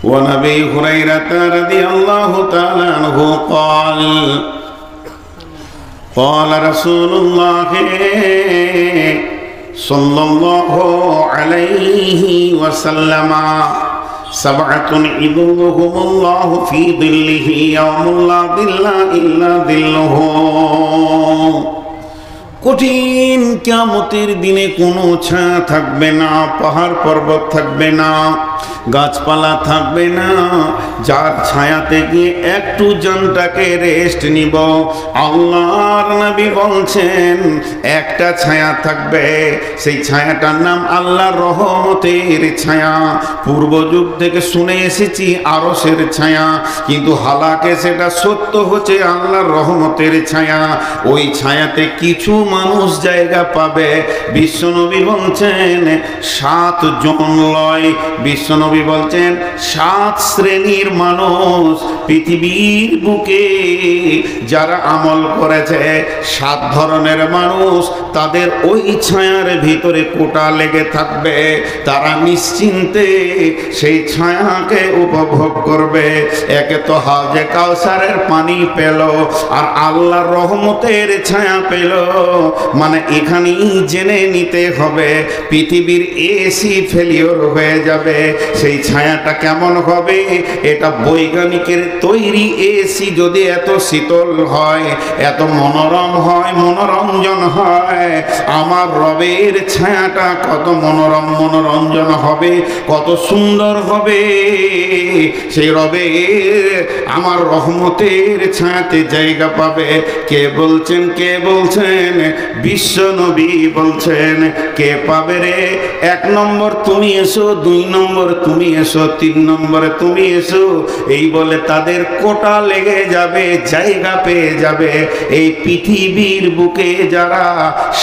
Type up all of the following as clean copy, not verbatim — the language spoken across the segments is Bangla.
وعن أبي هريرة رضي الله تعالى عنه قال قال رسول الله صلى الله عليه وسلم سبعة يظلهم الله في ظله يوم لا ظل إلا ظله কঠিন কিয়ামতের দিনে কোনো ছায়া থাকবে না, পাহাড় পর্বত থাকবে না, গাছপালা থাকবে না, যার ছায়াতে গিয়ে একটু জানটাকে রেস্ট নিব। আল্লাহর নবী বলছেন একটা ছায়া থাকবে, সেই ছায়াটার নাম আল্লাহর রহমতের ছায়া। পূর্ব যুগ থেকে শুনে এসেছি আরশের ছায়া, কিন্তু হালাকে সেটা সত্য হচ্ছে আল্লাহর রহমতের ছায়া। ওই ছায়াতে কিছু মানুষ জায়গা পাবে। বিশ্বনবী বলছেন 7 জন লয়, বিশ্বনবী বলছেন 7 শ্রেণীর মানুষ পৃথিবীর বুকে যারা আমল করেছে, 7 ধরনের মানুষ, তাদের ওই ছায়ার ভিতরে কোটা লেগে থাকবে। তারা নিশ্চিন্তে সেই ছায়াকে উপভোগ করবে। একে তো হাউজে কাউসারের পানি পেল, আর আল্লাহর রহমতের ছায়া পেল। মানে এখানেই জেনে নিতে হবে পৃথিবীর এসি ফেলিওর হয়ে যাবে। সেই ছায়াটা কেমন হবে? এটা বৈজ্ঞানিকের তৈরি এসি যদি এত শীতল হয়, এত মনোরম হয়, মনোরঞ্জন হয়, আমার রবের ছায়াটা কত মনোরম মনোরঞ্জন হবে, কত সুন্দর হবে। সেই রবের আমার রহমতের ছায়াতে জায়গা পাবে। কে বলছেন? কে বলছেন? বিশ্ব নবী বলছেন। কে পাবে রে? 1 নম্বর তুমি এসো, 2 নম্বর তুমি এসো, 3 নম্বরে তুমি এসো, এই বলে তাদের কোটা লেগে যাবে, জায়গা পেয়ে যাবে। এই পৃথিবীর বুকে যারা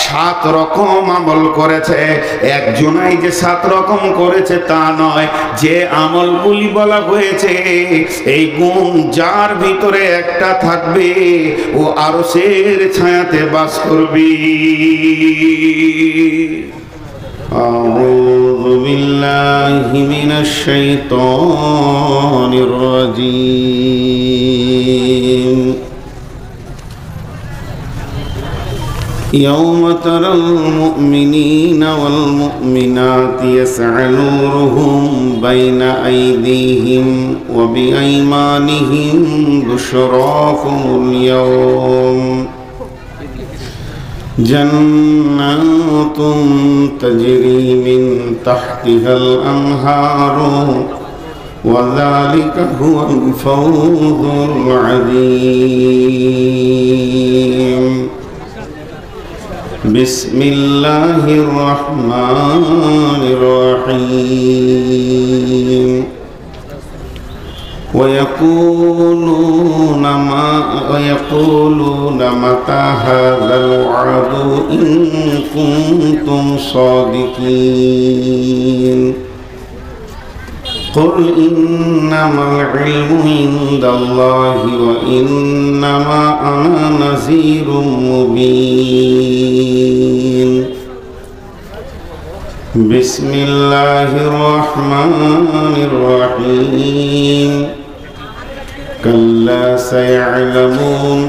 7 রকম আমল করেছে, একজনাই যে 7 রকম করেছে তা নয়, যে আমলগুলি বলা হয়েছে এই গুণ যার ভিতরে একটা থাকবে, ও আরশের ছায়াতে বাস করবে। আউযু বিল্লাহি মিনাশ শাইতানির রাজীম। يوم ترى المؤمنين والمؤمنات يسعى نورهم بين أيديهم وبأيمانهم بشراكم اليوم جنات تجري من تحتها الأنهار وذلك هو الفوز العظيم بسم الله الرحمن الرحيم ويقولون متى هذا الوعد إن كنتم صادقين قل إنما العلم عند الله وإنما أنا نذير مبين بسم الله الرحمن الرحيم كلا سيعلمون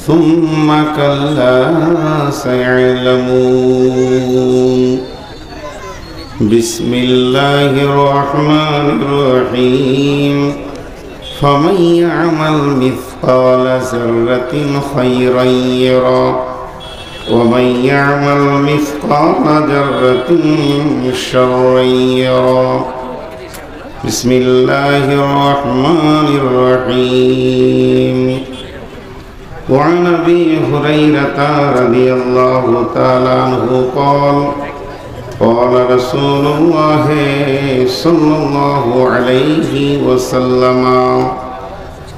ثم كلا سيعلمون بسم الله الرحمن الرحيم فمن يعمل مثقال ذرة خيرا يره ومن يعمل مثقال ذرة شرا يره بسم الله الرحمن الرحيم وعن أبي هريرة رضي الله تعالى عنه قال قال رسول الله صلى الله عليه وسلم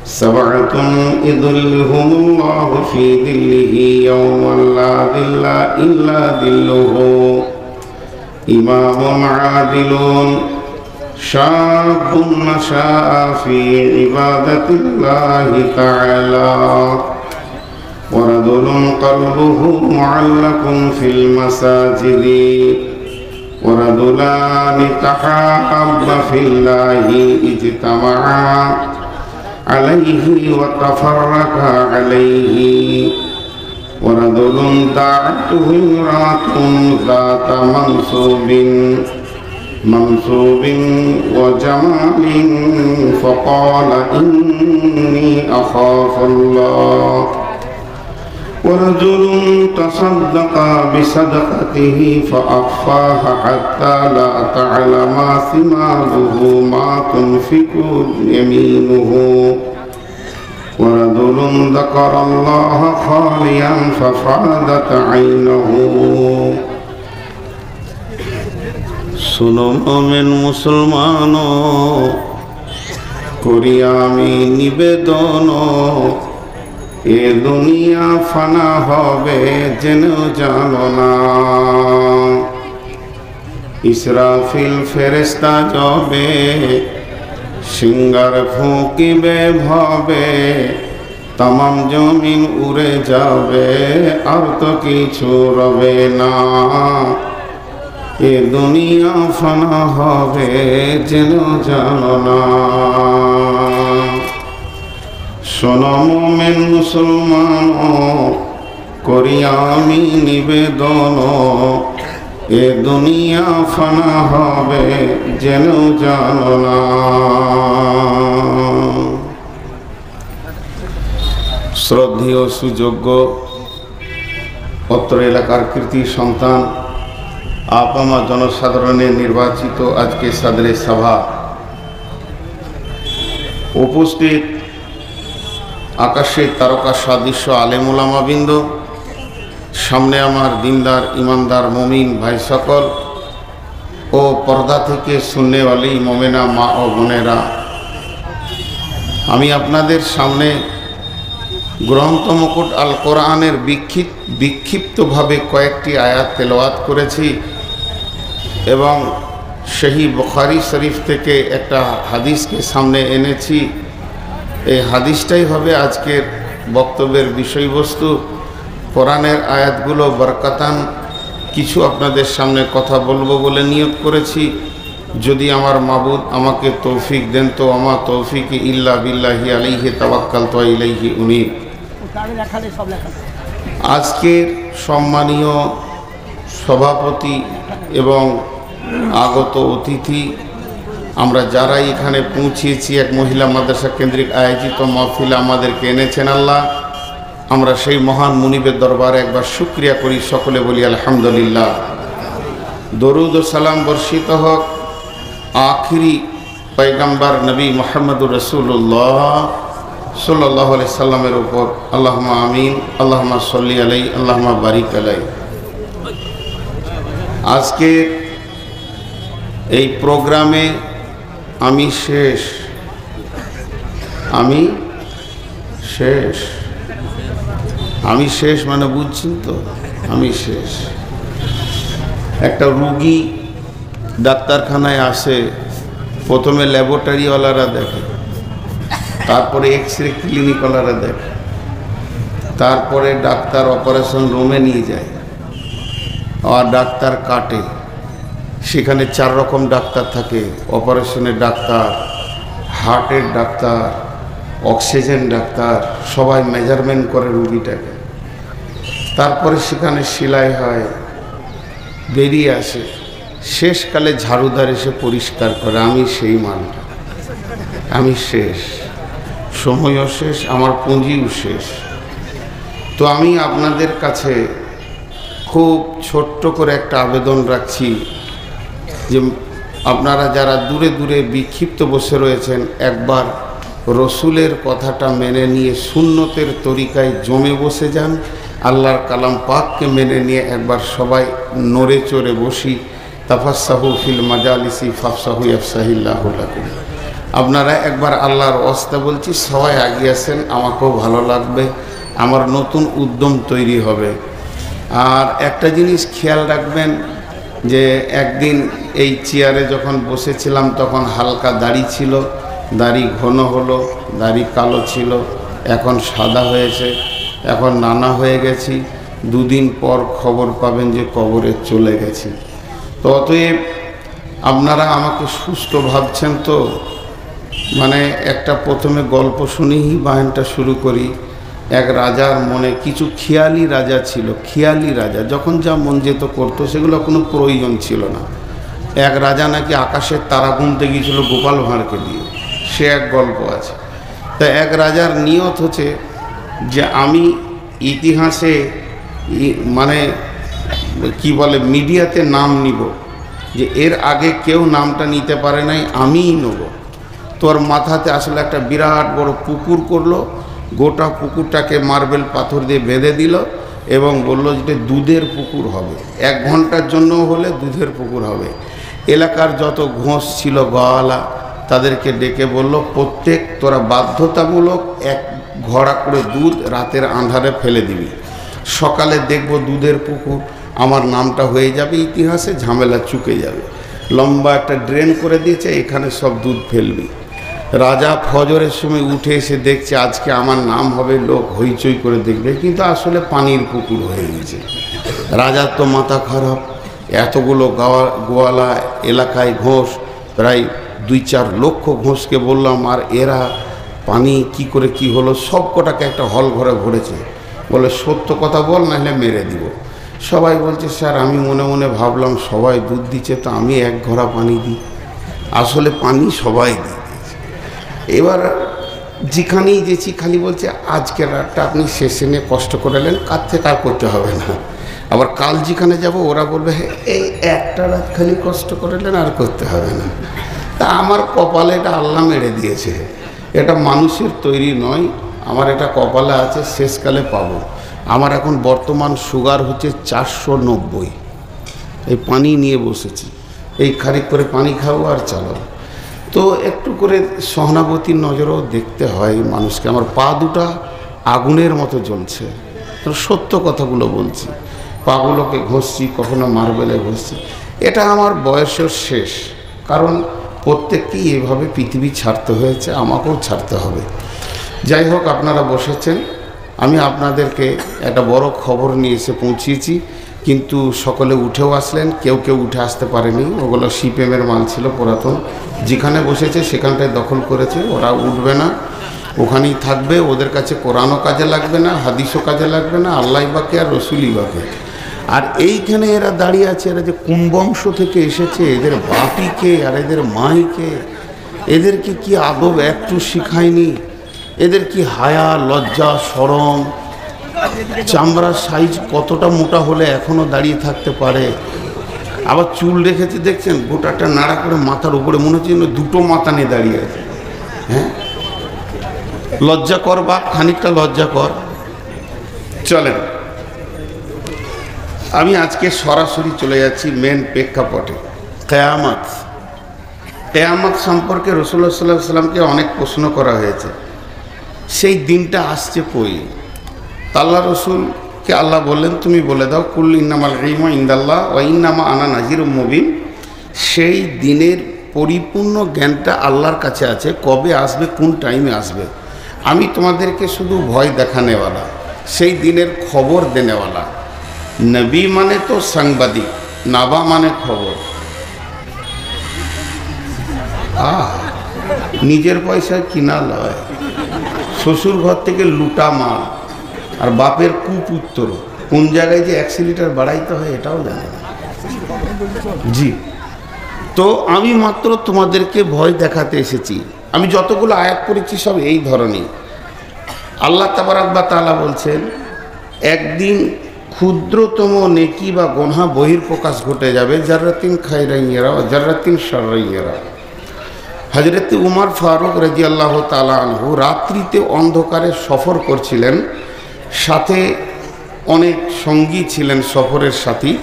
7 يظلهم الله في ظله يوم لا ظل إلا ظله إمام عادل شاب نشأ في عبادة الله تعالى ورجل قلبه معلق في المساجد ورجلان تحابا في الله اجتمعا عليه وتفرقا عليه ورجل دعته امرأة ذات منصوب وجمال فقال إني أخاف الله ورجل تصدق بصدقته فأخفاها حتى لا تعلم شماله ما تنفق يمينه ورجل ذكر الله خاليا ففاضت عينه सुनो मोमिन मुसलमानो करी आमी निवेदन ए दुनिया फाना होबे जेनो जानो ना इसराफिल फेरेस्ता जबे सिंगार फूकिबे भावे तमाम जमीन उड़े जाबे और तो किछु रबे ना ए दुनिया फाना होबे जेनो जानो ना शोनो मोमिन मुसलमानो करी आमी निवेदन ए दुनिया फाना होबे जेनो जानो ना श्रद्धेय सुयोग्य अत्र एलाकार कृति सन्तान आपामा जनसाधारणे निर्वाचित आज के सदरे सभा उपस्थित आकाशे तारका सदृश आलेम उलामाबृंद सामने आमार दीनदार ईमानदार मुमिन भाई सकल ओ पर्दा थेके सुनने वाली मोमेना मा ओ बोनेरा आमी आपनादेर सामने ग्रंथ मुकुट आल कुरानेर विक्षिप्त भावे कयेकटी आयात तेलाওয়াত करेছি एवं सही बुखारी शरीफ থেকে একটা হাদিসকে সামনে এনেছি এই হাদিসটাই হবে আজকের বক্তব্যের বিষয়বস্তু কোরআনের আয়াতগুলো বরকতান কিছু আপনাদের সামনে কথা বলবো বলে নিয়ত করেছি যদি আমার মাবুদ আমাকে তৌফিক দেন তো আমা তৌফিক ইল্লা বিল্লাহি আলাইহি তাওয়াক্কালতু ওয়া ইলাইহি উনীব আজকের সম্মানীয় সভাপতি এবং আগত অতিথি আমরা যারাই এখানে পৌঁছেছি এক মহিলা মাদ্রাসা কেন্দ্রিক আয়োজিত মাহফিলে আমাদেরকে এনেছেন আল্লাহ আমরা সেই মহান মুনিবের দরবারে একবার শুকরিয়া করি সকলে বলি আলহামদুলিল্লাহ দরুদ ও সালাম বর্ষিত হোক আখিরি পয়গম্বর নবী মুহাম্মদুর রাসূলুল্লাহ সাল্লাল্লাহু আলাইহি সাল্লামের উপর আল্লাহুম্মা আমিন আল্লাহুম্মা সাল্লি আলাইহি আল্লাহুম্মা বারিক আলাইহি আজকে এই প্রোগ্রামে আমি শেষ মানে বুঝছেন তো আমি শেষ একটা রোগী ডাক্তারখানায় আসে প্রথমে ল্যাবরেটরিওয়ালারা দেখে তারপরে এক্সরে ক্লিনিকওয়ালারা দেখে তারপরে ডাক্তার অপারেশন রুমে নিয়ে যায় আর ডাক্তার কাটে সেখানে 4 রকম ডাক্তার থাকে অপারেশনের ডাক্তার হার্টের ডাক্তার অক্সিজেন ডাক্তার সবাই মেজারমেন্ট করে রোগীটাকে তারপরে সেখানে সেলাই হয় বেরিয়ে আসে শেষকালে ঝাড়ুদার এসে পরিষ্কার করে আমি সেই মানটা আমি শেষ সময়ও শেষ আমার পুঁজিও শেষ তো আমি আপনাদের কাছে খুব ছোট্ট করে একটা আবেদন রাখছি যে আপনারা যারা দূরে দূরে বিক্ষিপ্ত বসে রয়েছেন একবার রসুলের কথাটা মেনে নিয়ে সুন্নতের তরিকায় জমে বসে যান আল্লাহর কালাম পাককে মেনে নিয়ে একবার সবাই নড়ে চড়ে বসি তাফাসসাহু ফিল মাজালিসি ফাফসাহু ইয়াফসাহিল্লাহু লাকুম আপনারা একবার আল্লাহর ওয়াস্তে বলছি সবাই এগিয়ে আসেন আমাকেও ভালো লাগবে আমার নতুন উদ্যম তৈরি হবে আর একটা জিনিস খেয়াল রাখবেন যে একদিন এই চেয়ারে যখন বসেছিলাম তখন হালকা দাড়ি ছিল দাড়ি ঘন হলো দাড়ি কালো ছিল এখন সাদা হয়েছে এখন নানা হয়ে গেছি দুদিন পর খবর পাবেন যে কবরে চলে গেছি তো অতএব আপনারা আমাকে সুস্থ ভাবছেন তো, মানে একটা প্রথমে গল্প শুনেই বায়ানটা শুরু করি। এক রাজার মনে কিছু খেয়ালি রাজা ছিল, খেয়ালি রাজা, যখন যা মন যেত করতো, সেগুলো কোনো প্রয়োজন ছিল না। এক রাজা নাকি আকাশের তারা গুনতে গিয়েছিল গোপাল ভাঁড়কে দিয়ে, সে এক গল্প আছে। তা এক রাজার নিয়ত হচ্ছে যে আমি ইতিহাসে মানে কি বলে মিডিয়াতে নাম নিব, যে এর আগে কেউ নামটা নিতে পারে নাই, আমিই নেব। তোর মাথাতে আসলে একটা বিরাট বড় পুকুর করলো, গোটা পুকুরটাকে মার্বেল পাথর দিয়ে বেঁধে দিল এবং বলল যে দুধের পুকুর হবে, 1 ঘন্টার জন্য হলে দুধের পুকুর হবে। এলাকার যত ঘোষ ছিল গোয়ালা তাদেরকে ডেকে বলল, প্রত্যেক তোরা বাধ্যতামূলক 1 ঘড়া করে দুধ রাতের আঁধারে ফেলে দিবি, সকালে দেখব দুধের পুকুর, আমার নামটা হয়ে যাবে ইতিহাসে, ঝামেলা চুকে যাবে। লম্বা একটা ড্রেন করে দিয়েছে, এখানে সব দুধ ফেলবি। রাজা ফজরের সময় উঠে এসে দেখছে আজকে আমার নাম হবে, লোক হইচই করে দেখবে, কিন্তু আসলে পানির পুকুর হয়ে গেছে। রাজার তো মাথা খারাপ, এতগুলো গোয়ালা, এলাকায় ঘোষ, প্রায় 2-4 লক্ষ ঘোষকে বললাম, আর এরা পানি কি করে কি হলো, সব কটাকে একটা হল ঘরে ভরেছে। বলে সত্য কথা বল, নাহলে মেরে দিব। সবাই বলছে স্যার আমি মনে মনে ভাবলাম সবাই দুধ দিচ্ছে, তো আমি 1 ঘড়া পানি দিই, আসলে পানি সবাই দিই। এবার যেখানেই যেছি খালি বলছে আজকের রাতটা আপনি শেষে নিয়ে কষ্ট করলেন, কার থেকে আর করতে হবে না। আবার কাল যেখানে যাব ওরা বলবে এই একটা রাত খালি কষ্ট করলেন, আর করতে হবে না। তা আমার কপালে এটা আল্লাহ মেরে দিয়েছে, এটা মানুষের তৈরি নয়, আমার এটা কপালে আছে, শেষকালে পাবো। আমার এখন বর্তমান সুগার হচ্ছে 490, এই পানি নিয়ে বসেছি, এই খানিক করে পানি খাবো আর চালাবো। তো একটু করে সহানুভূতির নজরেও দেখতে হয় মানুষকে। আমার পা দুটা আগুনের মতো জ্বলছে, সত্য কথাগুলো বলছি। পাগুলোকে ঘষছি, কখনো মার্বেলে ঘষছি। এটা আমার বয়সের শেষ, কারণ প্রত্যেককেই এভাবে পৃথিবী ছাড়তে হয়েছে, আমাকেও ছাড়তে হবে। যাই হোক, আপনারা বসেছেন, আমি আপনাদেরকে একটা বড় খবর নিয়ে এসে পৌঁছিয়েছি, কিন্তু সকলে উঠেও আসলেন, কেউ কেউ উঠে আসতে পারেনি। ওগুলো সিপিএমের মাল ছিল পুরাতন, যেখানে বসেছে সেখানটায় দখল করেছে। ওরা উঠবে না, ওখানেই থাকবে। ওদের কাছে কোরআনও কাজে লাগবে না, হাদিসও কাজে লাগবে না, আল্লাহ বাকে আর রসুলই বাকে। আর এইখানে এরা দাঁড়িয়ে আছে, এরা যে কোন বংশ থেকে এসেছে, এদের বাপিকে আর এদের মাইকে, এদেরকে কি আদব একটু শিখায়নি? এদের কি হায়া, লজ্জা, শরম, চামড়ার সাইজ কতটা মোটা হলে এখনো দাঁড়িয়ে থাকতে পারে? আবার চুল রেখেছে দেখছেন, গোটাটা নাড়া করে মাথার উপরে, মনে হচ্ছে দুটো মাথা নিয়ে দাঁড়িয়ে আছে। হ্যাঁ, লজ্জা কর বা খানিকটা লজ্জা কর। চলেন, আমি আজকে সরাসরি চলে যাচ্ছি মেন প্রেক্ষাপটে। কেয়ামত, কেয়ামত সম্পর্কে রাসূলুল্লাহ সাল্লাল্লাহু আলাইহি ওয়াসাল্লামকে অনেক প্রশ্ন করা হয়েছে। সেই দিনটা আসছে কই? আল্লাহ রসুলকে আল্লাহ বললেন, তুমি বলে দাও, কুল ইন্নামাল ইলমু ইনদাল্লাহ ওয়া ইন্নামা আনা নাযিরুম মুবিন। সেই দিনের পরিপূর্ণ জ্ঞানটা আল্লাহর কাছে আছে, কবে আসবে, কোন টাইমে আসবে। আমি তোমাদেরকে শুধু ভয় দেখানেওয়ালা, সেই দিনের খবর দেনেওয়ালা। নবী মানে তো সাংবাদিক, নাবা মানে খবর। নিজের পয়সায় কিনা লয়, শ্বশুর ঘর থেকে লুটা মাল, আর বাপের কুপুত্র। কোন জায়গায় যে 100 লিটার বাড়াইতে হয় এটাও জানে না। জি, তো আমি মাত্র তোমাদেরকে ভয় দেখাতে এসেছি। আমি যতগুলো আয়াত পড়েছি সব এই ধরনের। আল্লাহ তাবারাক ওয়া তাআলা বলছেন, একদিন ক্ষুদ্রতম নেকি বা গুনাহ বহির্প্রকাশ ঘটে যাবে, জাররাতিন খায়রান ইয়ারা ওয়া জাররাতিন শাররান ইয়ারা। হযরত উমর ফারুক রাদিয়াল্লাহু তাআলা আনহু রাত্রিতে অন্ধকারে সফর করছিলেন, সাথে অনেক সঙ্গী ছিলেন সফরের সাথী।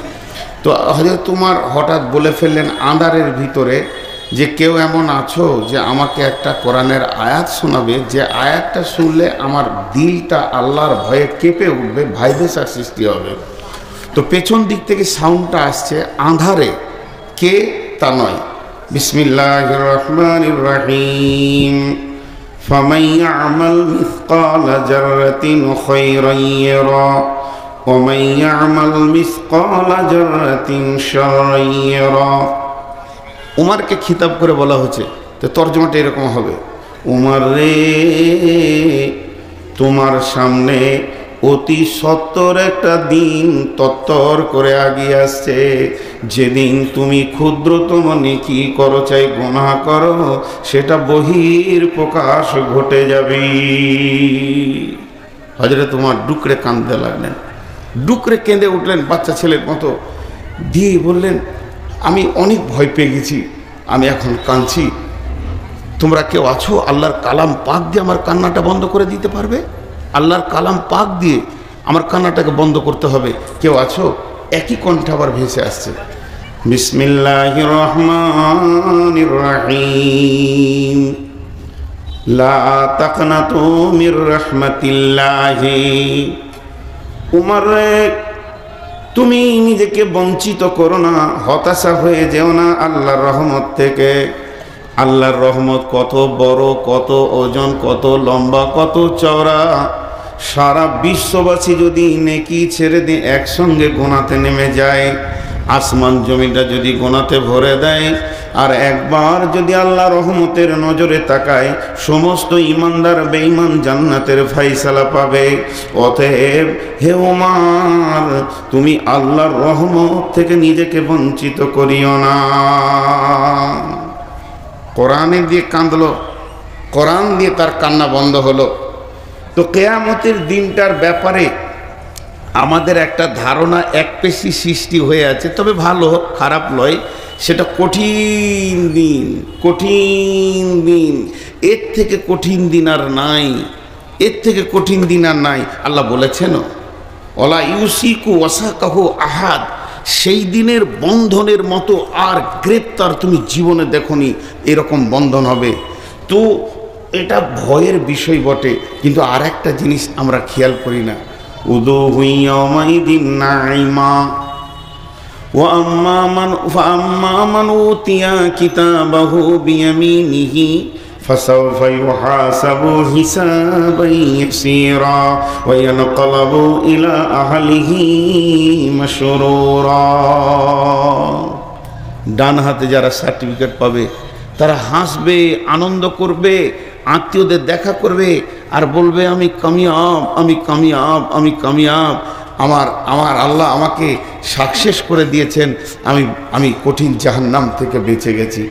তো হযরত উমর হঠাৎ বলে ফেললেন আঁধারের ভিতরে যে, কেউ এমন আছো যে আমাকে একটা কোরআনের আয়াত শোনাবে, যে আয়াতটা শুনলে আমার দিলটা আল্লাহর ভয়ে কেঁপে উঠবে, ভাইব্রেশন সৃষ্টি হবে। তো পেছন দিক থেকে সাউন্ডটা আসছে, আঁধারে, কে তা নয়। বিসমিল্লাহির রহমানির রহিম। ফামান ইয়ামাল মিসকালা যাররাতিন খায়রান ইয়ারা ومن يعمل مثقال ذرة شرا يره। উমারকে খিতাব করে বলা হচ্ছে, তো তর্জমাটা এরকম হবে, উমার রে, তোমার সামনে অতি সত্তর একটা দিন তত্তর করে আগিয়ে আসছে, যেদিন তুমি ক্ষুদ্রতম নেকি করো চাই গুনাহ করো, সেটা বহির প্রকাশ ঘটে যাবে। হযরত উমর ডুকরে কাঁদতে লাগলেন, ডুকরে কেঁদে উঠলেন বাচ্চা ছেলের মতো, দিয়ে বললেন, আমি অনেক ভয় পেয়ে গেছি, আমি এখন কাঁদছি, তোমরা কেউ আছো আল্লাহর কালাম পাক দিয়ে আমার কান্নাটা বন্ধ করে দিতে পারবে? আল্লাহর কালাম পাক দিয়ে আমার কান্নাটাকে বন্ধ করতে হবে, কেউ আছো? একই কণ্ঠে আবার ভেসে আসছে, বিসমিল্লাহির রহমানির রহিম, লা তাকনাতু মির রাহমাতিল্লাহি। উমর রে, তুমি নিজেকে বঞ্চিত করো না, হতাশা হয়ে যেও না আল্লাহর রহমত থেকে। আল্লাহর রহমত কত বড়, কত ওজন, কত লম্বা, কত চওড়া। সারা বিশ্ববাসী যদি নেকি ছেড়ে দিয়ে একসঙ্গে গোনাতে নেমে যায়, আসমান জমিটা যদি গোনাতে ভরে দেয়, আর একবার যদি আল্লাহ রহমতের নজরে তাকায়, সমস্ত ইমানদার বেঈমান জান্নাতের ফায়সালা পাবে। অতএব হে ওমর, তুমি আল্লাহর রহমত থেকে নিজেকে বঞ্চিত করিও না। কোরআনে দিয়ে কাঁদলো, কোরআন দিয়ে তার কান্না বন্ধ হলো। তো কিয়ামতের দিনটার ব্যাপারে আমাদের একটা ধারণা একপেশি সৃষ্টি হয়ে আছে, তবে ভালো খারাপ নয়, সেটা কঠিন দিন, কঠিন দিন, এর থেকে কঠিন দিন আর নাই, এর থেকে কঠিন দিন আর নাই। আল্লাহ বলেছেন, ওয়ালা ইউসিকু ওয়াসাকাহু আহাদ, সেই দিনের বন্ধনের মতো আর গ্রেপ্তার তুমি জীবনে দেখনি, এরকম বন্ধন হবে। তো এটা ভয়ের বিষয় বটে, কিন্তু আর একটা জিনিস আমরা খেয়াল করি না, উদুহু ইয়াওমাইদিন নাঈমা ওয়া আম্মা মান উতিয়া কিতাবাহু বিয়ামিনিহি ফাসাউফা ইউহাসাবু হিসাবান ইয়াসীরা ওয়া ইয়ানকালাবু ইলা আহলিহি মাসরুরা। ডান হাতে যারা সার্টিফিকেট পাবে তারা হাসবে, আনন্দ করবে, আত্মীয়দের দেখা করবে আর বলবে, আমি কামিয়াব, আমি কামিয়াব, আমি কামিয়াব, আমার আল্লাহ আমাকে সাকসেস করে দিয়েছেন, আমি কঠিন জাহান্নাম থেকে বেঁচে গেছি।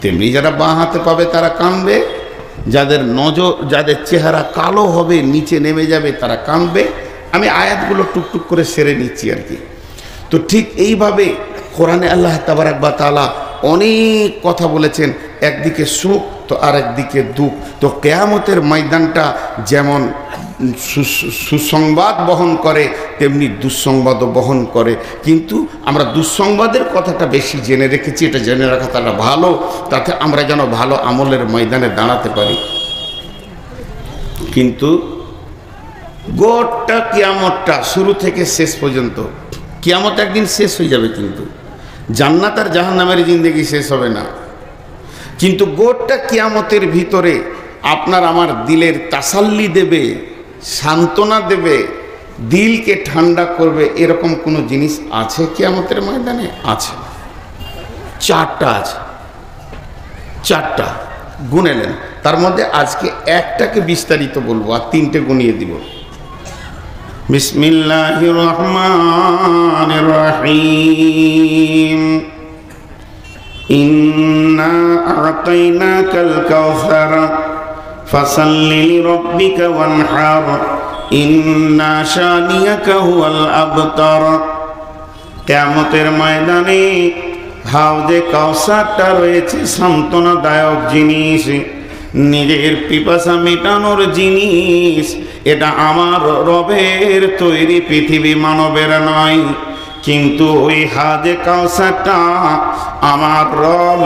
তেমনি যারা বাঁ হাতে পাবে তারা কাঁদবে, যাদের নজর, যাদের চেহারা কালো হবে, নিচে নেমে যাবে, তারা কাঁদবে। আমি আয়াতগুলো টুকটুক করে সেরে নিচ্ছি আর কি। তো ঠিক এইভাবে কোরআনে আল্লাহ তাবারাক ওয়া তাআলা অনেক কথা বলেছেন, একদিকে সুখ তো আর একদিকে দুঃখ। তো কিয়ামতের ময়দানটা যেমন সুসংবাদ বহন করে, তেমনি দুঃসংবাদও বহন করে। কিন্তু আমরা দুঃসংবাদের কথাটা বেশি জেনে রেখেছি, এটা জেনে রাখাটা ভালো, তাতে আমরা যেন ভালো আমলের ময়দানে দাঁড়াতে পারি। কিন্তু গোটা কিয়ামতটা শুরু থেকে শেষ পর্যন্ত, কিয়ামত একদিন শেষ হয়ে যাবে, কিন্তু জান্নাত আর জাহান্নামের জিন্দেগি শেষ হবে না। কিন্তু গোটা কিয়ামতের ভিতরে আপনার আমার দিলের তাসাল্লি দেবে, সান্ত্বনা দেবে, দিলকে ঠান্ডা করবে, এরকম কোনো জিনিস আছে কিয়ামতের ময়দানে? আছে, চারটা আছে, চারটা গুনেলেন। তার মধ্যে আজকে একটাকে বিস্তারিত বলবো আর তিনটে গুনিয়ে দিব। বিসমিল্লাহির রহমানির রহিম, ইন্না আ'তাইনাকাল কাউসার ফাসাল্লি লিরাব্বিকা ওয়ানহার ইন্না শানিয়াকা হুয়াল আবতার। কিয়ামতের ময়দানে হাউজে কাউসারটা রয়েছে সান্ত্বনাদায়ক জিনিস, নিজের পিপাসা মেটানোর জিনিস। এটা আমার রবের তৈরি পৃথিবী, মানবের নয়। কিন্তু ওই হাজে কাউসারটা আমার রব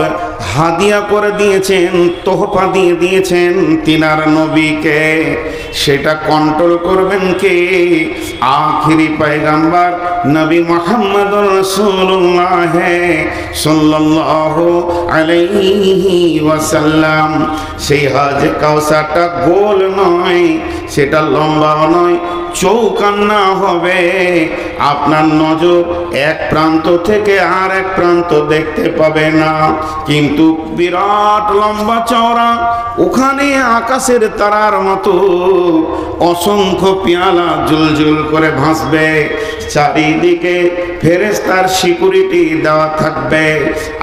হাদিয়া করে দিয়েছেন, তোহফা দিয়ে দিয়েছেন তিনার নবীকে। সেটা কন্ট্রোল করবেন কে? আখিরি পয়গম্বর নবী মুহাম্মদুর রাসূলুল্লাহ সাল্লাল্লাহু আলাইহি ওয়াসাল্লাম। সেই হাজে কাউসারটা গোল নয়, সেটা লম্বাও নয়, চৌকান্না হবে, আপনার নজর এক প্রান্ত থেকে আর এক প্রান্ত দেখতে পাবে না। কিন্তু বিরাট লম্বা চওড়া, ওখানে আকাশের তারার মতো অসংখ্য পেয়ালা জুলজুল করে ভাসবে, চারিদিকে ফেরেশতার সিকিউরিটি দেওয়া থাকবে,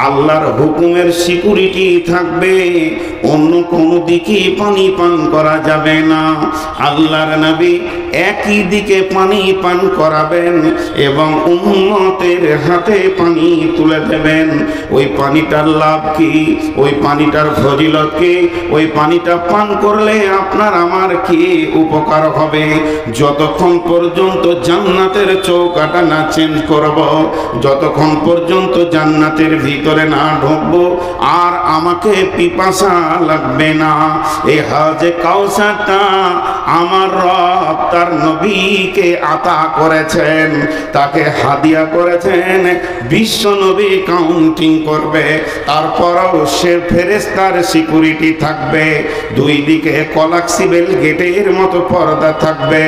আল্লাহর হুকুমের সিকিউরিটি থাকবে, অন্য কোনো দিকে পানি পান করা যাবে না। আল্লাহর নবী একই দিকে পানি পান করাবেন এবং উম্মতের হাতে পানি তুলে দেবেন। ওই পানিটার লাভ কি, ওই পানিটার ফজিলত কি, ওই পানিটা পান করলে আপনার আমার কি উপকার হবে? যতক্ষণ পর্যন্ত জান্নাতের চৌকাটা না চেঞ্জ করব, যতক্ষণ পর্যন্ত জান্নাতের ভিতরে না ঢুকবো, আর আমাকে পিপাসা লাগবে না। এই হাজে কাউসারটা আমার রব তার নবীকে আতা করেছেন, তাকে হাদিয়া করেছেন। বিশ্ব নবী কাউন্টিং করবে, তারপরও সে ফেরেশতার সিকিউরিটি থাকবে, দুই দিকে কলাক্সিবেল গেটের মতো পর্দা থাকবে।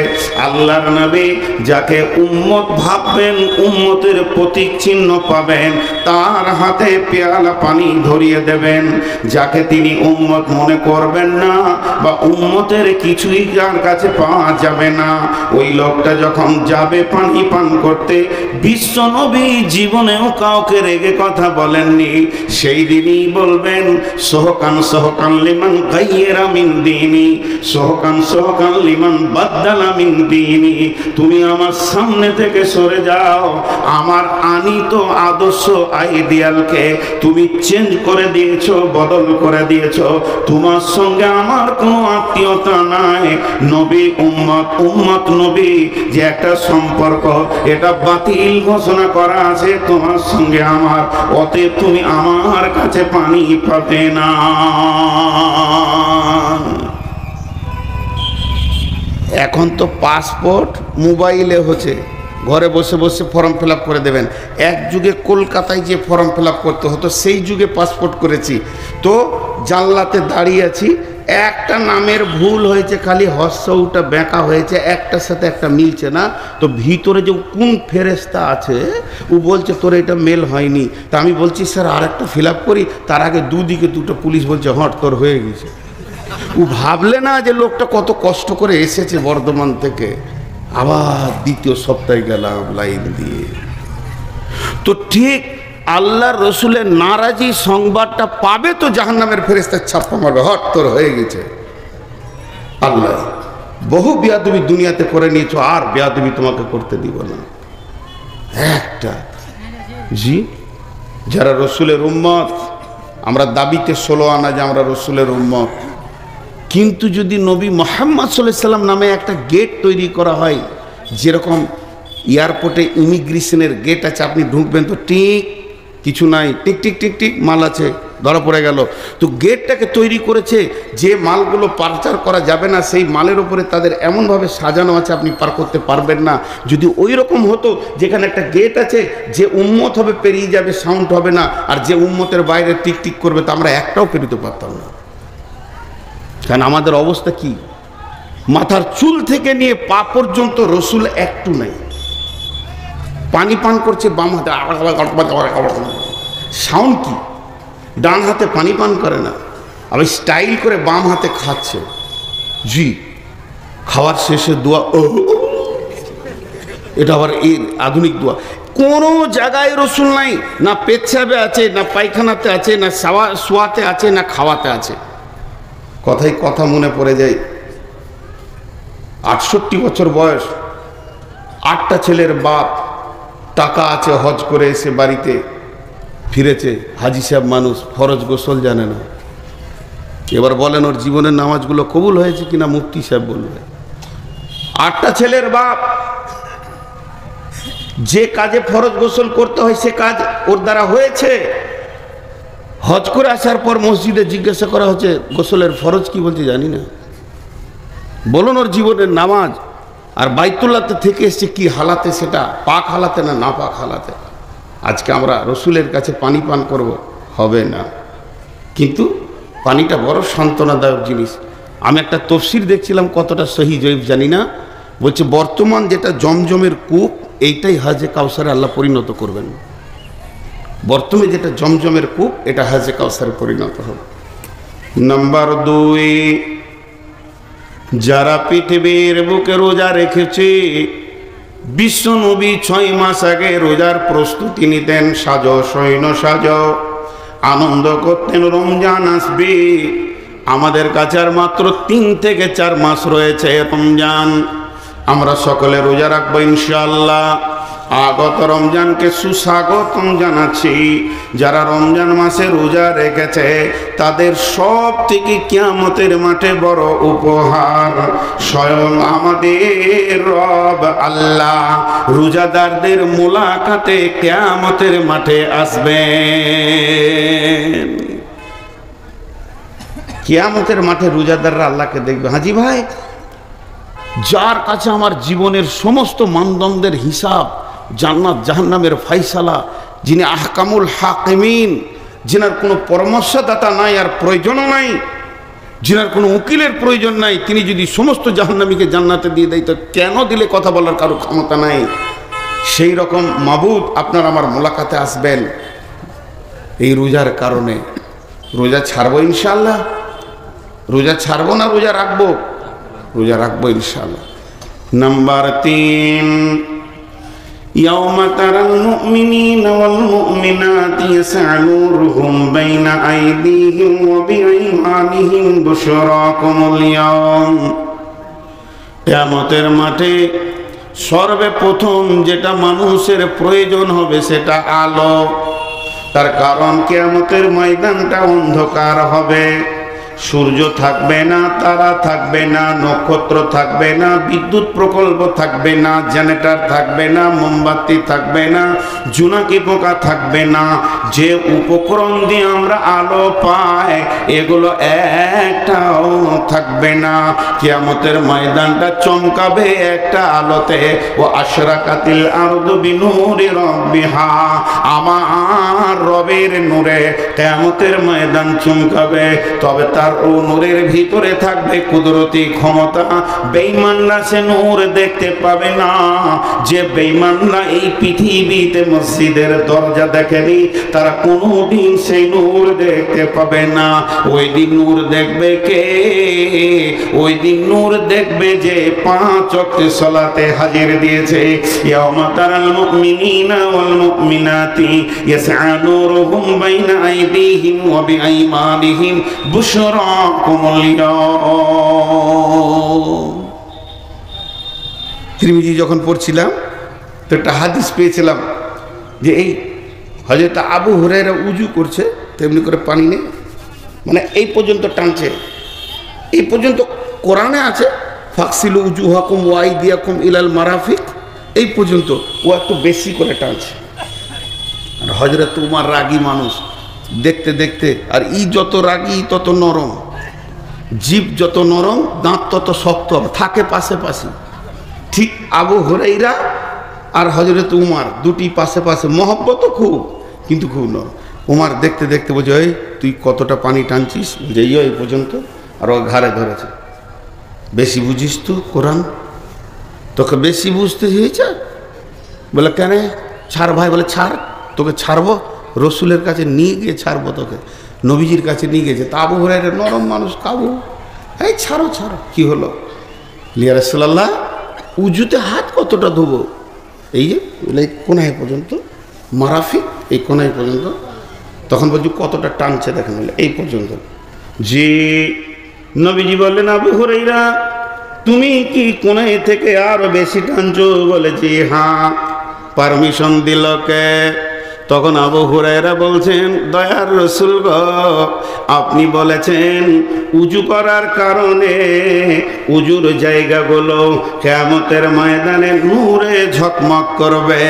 আল্লাহর নবী যাকে উম্মত ভাববেন, উম্মতের প্রতীক চিহ্ন পাবেন, তার হাতে পেয়ালা পানি ধরিয়ে দেবেন। যাকে তিনি উম্মত মনে করবেন না বা উম্মতের কিছুই যার কাছে পাওয়া যাবে না, ওই লোকটা যখন যাবে পানি পান করতে, বিশ্ব নবী জীবনেও কাউকে রেগে কথা বলেননি। সেই দিনই বলবেন সোহকান সোহকান লিমান গায়্যারা মিন দীনি, সোহকান সোহকান লিমান বাদদালা মিন দীনি। তুমি আমার সামনে থেকে সরে যাও, আমার আনিত আদর্শ আইডিয়ালকে তুমি চেঞ্জ করে দিয়েছো, বদল করে দিয়েছো। তোমার সঙ্গে আমার কোনো আত্মীয়তা নাই। নবী উম্মত, উম্মত নবী যে একটা সম্পর্ক, এটা বাতিল ঘোষণা করা আছে তোমার সঙ্গে আমার। অতএব তুমি আমার কাছে পানি পাবে না। এখন তো পাসপোর্ট মোবাইলে হচ্ছে, ঘরে বসে বসে ফর্ম ফিল আপ করে দেবেন। এক যুগে কলকাতায় যে ফর্ম ফিল আপ করতে হতো, সেই যুগে পাসপোর্ট করেছি। তো জানলাতে দাঁড়িয়ে আছি, একটা নামের ভুল হয়েছে, খালি হর্ষটা বেঁকা হয়েছে, একটার সাথে একটা মিলছে না। তো ভিতরে যে কোন ফেরেশতা আছে, ও বলছে তোর এটা মেল হয়নি। তা আমি বলছি স্যার আর একটা ফিল আপ করি। তার আগে দুদিকে দুটো পুলিশ বলছে হট তোর হয়ে গেছে। ও ভাবলে না যে লোকটা কত কষ্ট করে এসেছে বর্ধমান থেকে। আবার দ্বিতীয় সপ্তাহে গেলাম লাইন দিয়ে। তো ঠিক আল্লাহর রসুলের নারাজি সংবাদটা পাবে তো জাহান্নামের ফেরেশতার ছাপ্পা মারবে, হট তোর হয়ে গেছে। আল্লাহ বহু বেয়াদবি দুনিয়াতে করে নিয়েছো, আর বেয়াদবি তোমাকে করতে দিব না। একটা জি, যারা রসুলের উম্মত, আমরা দাবিতে 16 আনা যে আমরা রসুলের উম্মত, কিন্তু যদি নবী মুহাম্মদ সাল্লাল্লাহু আলাইহি সাল্লাম নামে একটা গেট তৈরি করা হয়, যেরকম এয়ারপোর্টে ইমিগ্রেশনের গেট আছে, আপনি ঢুকবেন তো ঠিক কিছু নাই, টিক টিক টিক টিক মাল আছে, ধরা পড়ে গেল। তো গেটটাকে তৈরি করেছে যে মালগুলো পারচার করা যাবে না, সেই মালের উপরে তাদের এমনভাবে সাজানো আছে আপনি পার করতে পারবেন না। যদি ওই রকম হতো যেখানে একটা গেট আছে, যে উম্মত হবে পেরিয়ে যাবে, সাউন্ড হবে না, আর যে উম্মতের বাইরে টিক টিক করবে, তা আমরা একটাও পেরোতে পারতাম না। কারণ আমাদের অবস্থা কি, মাথার চুল থেকে নিয়ে পা পর্যন্ত রসুল একটু নাই। পানি পান করছে বাম হাতে, সাউন্ড কি, ডান হাতে পানি পান করে না, আবার স্টাইল করে বাম হাতে খাচ্ছে। জি, খাওয়ার শেষে দোয়া, এটা আবার এই আধুনিক দোয়া। কোনো জায়গায় রসুল নাই, না পেচ্ছাবে আছে, না পায়খানাতে আছে, না শোয়াতে আছে, না খাওয়াতে আছে। কথাই কথা মনে পড়ে যায়, 68 বছর বয়স, 8টা ছেলের বাপ, টাকা আছে, হজ করে এসে বাড়িতে ফিরেছে, হাজি সাহেব মানুষ, ফরজ গোসল জানে না। এবার বলেন ওর জীবনের নামাজগুলো কবুল হয়েছে কিনা, মুফতি সাহেব বলবে। 8টা ছেলের বাপ, যে কাজে ফরজ গোসল করতে হয় সে কাজ ওর দ্বারা হয়েছে। হজ করে আসার পর মসজিদে জিজ্ঞাসা করা হচ্ছে গোসলের ফরজ কি, বলতে জানি না। বলুন ওর জীবনের নামাজ আর বাইতুল্লাহতে থেকে এসছে কি হালাতে, সেটা পাক হালাতে না না পাক হালাতে। আজকে আমরা রসুলের কাছে পানি পান করব, হবে না। কিন্তু পানিটা বড় সান্ত্বনাদায়ক জিনিস। আমি একটা তফসির দেখছিলাম, কতটা সহি জয়ীফ জানি না। বলছে বর্তমান যেটা জমজমের কূপ এইটাই হাজে কাউসারে আল্লাহ পরিণত করবেন। বর্তমানে যেটা জমজমের কূপ এটা হাজে কাউসারে পরিণত হবে। নাম্বার 2, যারা পৃথিবীর বুকে রোজা রেখেছে, বিশ্ব নবী 6 মাস আগে রোজার প্রস্তুতি নিতেন, সাজো সৈন্য সাজো, আনন্দ করতেন রমজান আসবে। আমাদের কাছে আর মাত্র 3 থেকে 4 মাস রয়েছে রমজান, আমরা সকলে রোজা রাখবো ইনশাআল্লাহ। আগত রমজানকে সুস্বাগতম জানাচ্ছি। যারা রমজান মাসে রোজা রেখেছে তাদের সব থেকে কিয়ামতের মাঠে বড় উপহার স্বয়ং আমাদের রব আল্লাহ রোজাদারদের মোলাকাতে কিয়ামতের মাঠে আসবেন। কিয়ামতের মাঠে রোজাদাররা আল্লাহকে দেখবে। হাজি ভাই, যার কাছে আমার জীবনের সমস্ত মানদণ্ডের হিসাব, জান্নাত জাহান্নামের ফাইসালা, যিনি আহকামুল হাকিমিন, যিনার কোনো পরামর্শদাতা নাই আর প্রয়োজনও নাই, যিনার কোনো উকিলের প্রয়োজন নাই, তিনি যদি সমস্ত জাহান্নামীকে জান্নাতে দিয়ে দেয় তো কেন দিলে কথা বলার কারো ক্ষমতা নাই। সেই রকম মাবুদ আপনার আমার মোলাকাতে আসবেন এই রোজার কারণে। রোজা ছাড়বো ইনশাআল্লাহ? রোজা ছাড়বো না রোজা রাখবো? রোজা রাখবো ইনশাআল্লাহ। নাম্বার 3, ইয়াউমা তারাল মুমিনিনা ওয়াল মুমিনাতি ইয়াসআ নূরুহুম বাইনা আইদিহিম ওয়া বিআইমানিহিম বুশরাকুমুল ইয়াওম। কিয়ামতের মাঠে সর্বপ্রথম যেটা মানুষের প্রয়োজন হবে সেটা আলো। তার কারণ কিয়ামতের ময়দানটা অন্ধকার হবে, সূর্য থাকবে না, তারা থাকবে না, নক্ষত্র থাকবে না, বিদ্যুৎ প্রকল্প থাকবে না, জেনারেটর থাকবে না, মোমবাতি থাকবে না, জোনাকি পোকা থাকবে না। যে উপকরণ দিয়ে আমরা আলো পাই এগুলো একটাও থাকবে না। কিয়ামতের ময়দানটা চমকাবে একটা আলোতে। ও আশরাকাতিল আরদু বিনূরি রাব্বিহা, আমার রবের নূরে কিয়ামতের ময়দান চমকাবে। তবে তার ও নূরের ভিতরে থাকবে কুদরতি ক্ষমতা। বেঈমানরা সে নূর দেখতে পাবে না। যে বেঈমানরা এই পৃথিবীতে মসজিদের দরজা দেখেনি তারা কোনোদিন সেই নূর দেখতে পাবে না। ওই দিন নূর দেখবে কে? ওই দিন নূর দেখবে যে 5 ওয়াক্ত সালাতে হাজির দিয়েছে। ইয়াউমা তারাল মুমিনিনা ওয়াল মুমিনাতি ইয়াসআ নূরুহুম বাইনা আইদিহিম ওয়া বিআইমানিহিম বুশরাকুমুল ইয়াওম। তিরমিজি যখন পড়ছিলাম তো একটা হাদিস পেয়েছিলাম যে এই হযরত আবু হুরায়রা উজু করছে, তেমনি করে পানি নেই, মানে এই পর্যন্ত টানছে। এই পর্যন্ত কোরআনে আছে ফাকসিলু উজুহাকুম ওয়া আইদিয়াকুম ইলাল মারাফিক, এই পর্যন্ত ও একটু বেশি করে টানছে। আর হযরত উমর রাগী মানুষ, দেখতে দেখতে, আর ই যত রাগী তত নরম, জীব যত নরম দাঁত তত শক্ত থাকে পাশে পাশে। ঠিক আবু হুরায়রা আর হযরত উমর দুটি পাশে পাশে, মহব্বত খুব কিন্তু খুব নরম। উমর দেখতে দেখতে বলছে, ওই তুই কতটা পানি টানছিস? যেই এই পর্যন্ত। আর ও ঘাড়ে ধরেছে, বেশি বুঝিস তো কোরআন, তোকে বেশি বুঝতে হয়েছে। বলে কেন? ছাড় ভাই। বলে ছাড়, তোকে ছাড়বো, রসুলের কাছে নিয়ে গিয়ে ছাড়বো তোকে, নবীজির কাছে নিয়ে গেছে। তা আবু হুরায়রা নরম মানুষ, কাবু, এই ছাড়ো ছাড়ো। কি হলো? ইয়া রাসূলুল্লাহ, উজুতে হাত কতটা ধোবো? এই যে এই কোনায় পর্যন্ত, মারাফিক এই কোনায় পর্যন্ত। তখন বলছি কতটা টানছে দেখেন, বলে এই পর্যন্ত। জি, নবীজি বললেন, আবু হুরায়রা তুমি কি কোনায় থেকে আরো বেশি টানছো? বলে জি হ্যাঁ। পারমিশন দিল কে? তখন আবু হুরায়রা বলছেন, দয়ার রাসূল গো, আপনি বলেছেন উজু করার কারণে উজুর জায়গাগুলো কিয়ামতের ময়দানে নূরে ঝকমক করবে।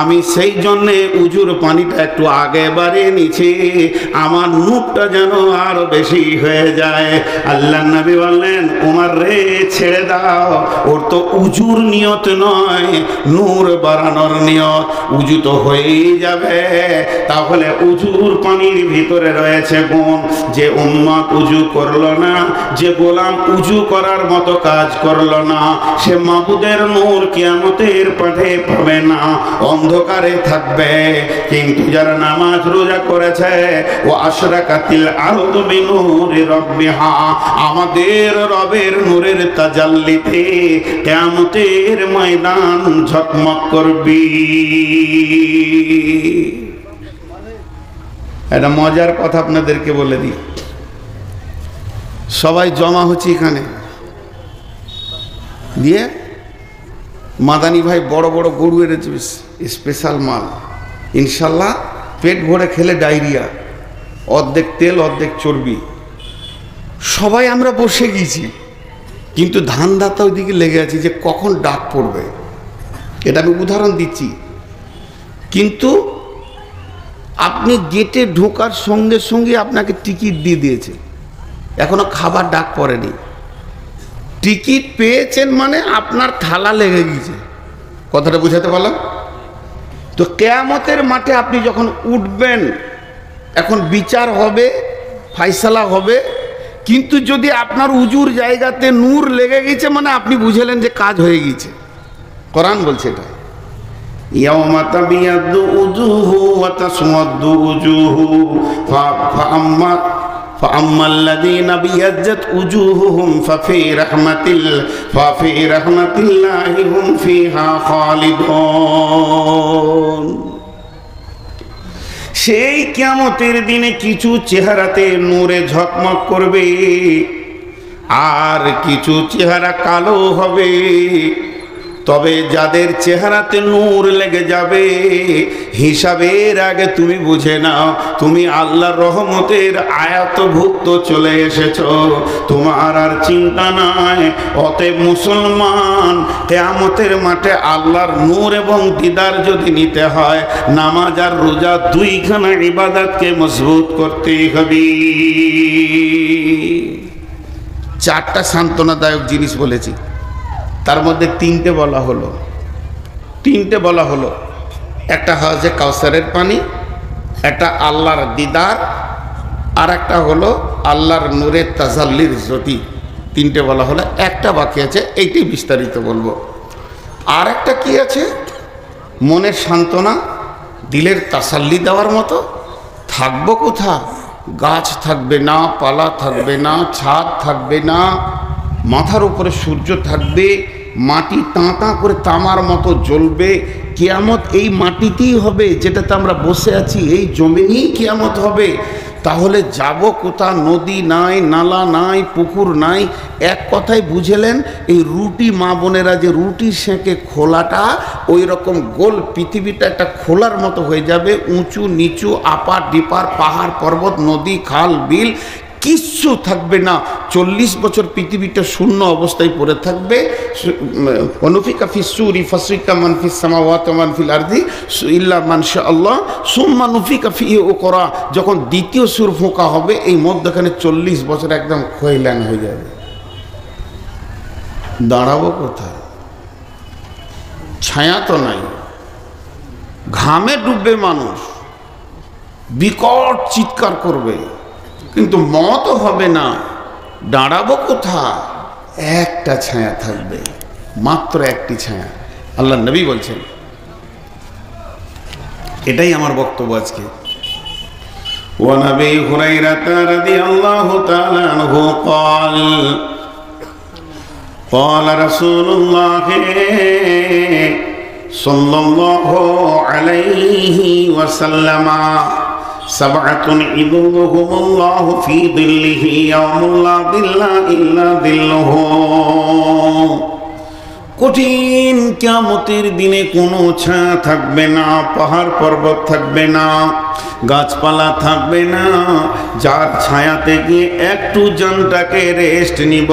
আমি সেই জন্যে উজুর পানিটা একটু আগে বাড়িয়ে নিছি, আমার নূরটা যেন আরো বেশি হয়ে যায়। আল্লাহর নবী বললেন, উমর রে ছেড়ে দাও, ওর তো উজুর নিয়ত নয়, নূর বাড়ানোর নিয়ত। উজু তো হয়েই যাবে, তাহলে উজুর পানির ভিতরে রয়েছে গুণ। যে উম্মত উজু করলো না, যে গোলাম উজু করার মতো কাজ করলো না, সে মাবুদের নূর কিয়ামতের মাঠে পাবে না, অন্ধকারে থাকবে। কিন্তু যারা নামাজ রোজা করেছে, ও আশরাকাতিল আরদু বিনূরি রাব্বিহা, আমাদের রবের নূরের তাজাল্লিতে কিয়ামতের ময়দান ঝকমক করবে। একটা মজার কথা আপনাদেরকে বলে দিই। সবাই জমা হচ্ছে এখানে, দিয়ে মাদানী ভাই বড় বড় গরু এনেছে, স্পেশাল মাল, ইনশাল্লাহ পেট ভরে খেলে ডায়রিয়া, অর্ধেক তেল অর্ধেক চর্বি। সবাই আমরা বসে গিয়েছি, কিন্তু ধানদাতা ওইদিকে লেগে আছে যে কখন ডাক পড়বে। এটা আমি উদাহরণ দিচ্ছি। কিন্তু আপনি গেটে ঢোকার সঙ্গে সঙ্গে আপনাকে টিকিট দিয়ে দিয়েছে, এখনো খাবার ডাক পড়েনি। টিকিট পেয়েছেন মানে আপনার থালা লেগে গিয়েছে। কথাটা বুঝাতে পারলাম তো? কিয়ামতের মাঠে আপনি যখন উঠবেন, এখন বিচার হবে, ফায়সালা হবে, কিন্তু যদি আপনার উজুর জায়গাতে নূর লেগে গেছে মানে আপনি বুঝলেন যে কাজ হয়ে গেছে। কোরআন বলছে এটা, ইয়াউমা তাবিয়াদ্দু উজুহু ওয়া তাসওয়াদ্দু উজুহু فأما الذين ابيضت وجوههم ففي رحمة الله هم فيها خالدون। সেই কিয়ামতের দিনে কিছু চেহারাতে নূরে ঝকমক করবে, আর কিছু চেহারা কালো হবে। তবে যাদের চেহারাতে নূর লেগে যাবে, হিসাবের আগে তুমি বুঝে নাও তুমি আল্লাহর রহমতের আয়াতভুক্ত চলে এসেছো, তোমার আর চিন্তা নাই। অতএব মুসলমান, কিয়ামতের মাঠে আল্লাহর নূর এবং দিদার যদি নিতে হয়, নামাজ আর রোজা দুইখানা ইবাদতকে মজবুত করতেই হবে। চারটা সান্ত্বনাদায়ক জিনিস বলেছি, তার মধ্যে তিনটে বলা হলো। একটা হচ্ছে কাউসারের পানি, একটা আল্লাহর দিদার, আর একটা হলো আল্লাহর নূরের তাজাল্লির জ্যোতি। তিনটে বলা হলো, একটা বাকি আছে, এইটাই বিস্তারিত বলবো। আর একটা কি আছে? মনের সান্ত্বনা, দিলের তাসাল্লি দেওয়ার মতো। থাকবো কোথা? গাছ থাকবে না, পালা থাকবে না, ছাদ থাকবে না, মাথার উপরে সূর্য থাকবে, মাটি তাঁতা করে তামার মতো জ্বলবে। কিয়ামত এই মাটিতেই হবে, যেটাতে আমরা বসে আছি, এই জমিনেই কিয়ামত হবে। তাহলে যাব কোথা? নদী নাই, নালা নাই, পুকুর নাই। এক কথায় বুঝলেন, এই রুটি মা বোনেরা যে রুটি সেঁকে খোলাটা, ওই রকম গোল পৃথিবীটা একটা খোলার মতো হয়ে যাবে। উঁচু নিচু, আপার ডিপার, পাহাড় পর্বত, নদী খাল বিল কিচ্ছু থাকবে না। 40 বছর পৃথিবীটা শূন্য অবস্থায় পড়ে থাকবে। অনুফিকা ফিসসুরি ফাসিকা মান ফিস সামাওয়াতি ওয়া মান ফিল আরদি ইল্লা মান শাআল্লাহ সুম্মা নুফিকা ফিহি উকরা। যখন দ্বিতীয় সুর ফোঁকা হবে, এই মধ্যখানে 40 বছর একদম খয়লান হয়ে যাবে। দাঁড়াবো কোথায়? ছায়া তো নাই, ঘামে ডুববে মানুষ, বিকট চিৎকার করবে, কিন্তু মত হবে না। দাঁড়াবো কোথায়? একটা ছায়া থাকবে, মাত্র একটি ছায়া। আল্লাহ নবী বলছেন, এটাই আমার বক্তব্য আজকে। ওয়া নবী হুরায়রা রাদিয়াল্লাহু তাআলা আনহু قال قال رسول الله صلى الله عليه وسلم سبعة يظلهم الله في ظله يوم لا ظل إلا ظله। কঠিন কিয়ামতের দিনে কোনো ছায়া থাকবে না, পাহাড় পর্বত থাকবে না, গাছপালা থাকবে না, যার ছায়াতে গিয়ে একটু জানটাকে রেস্ট নিব।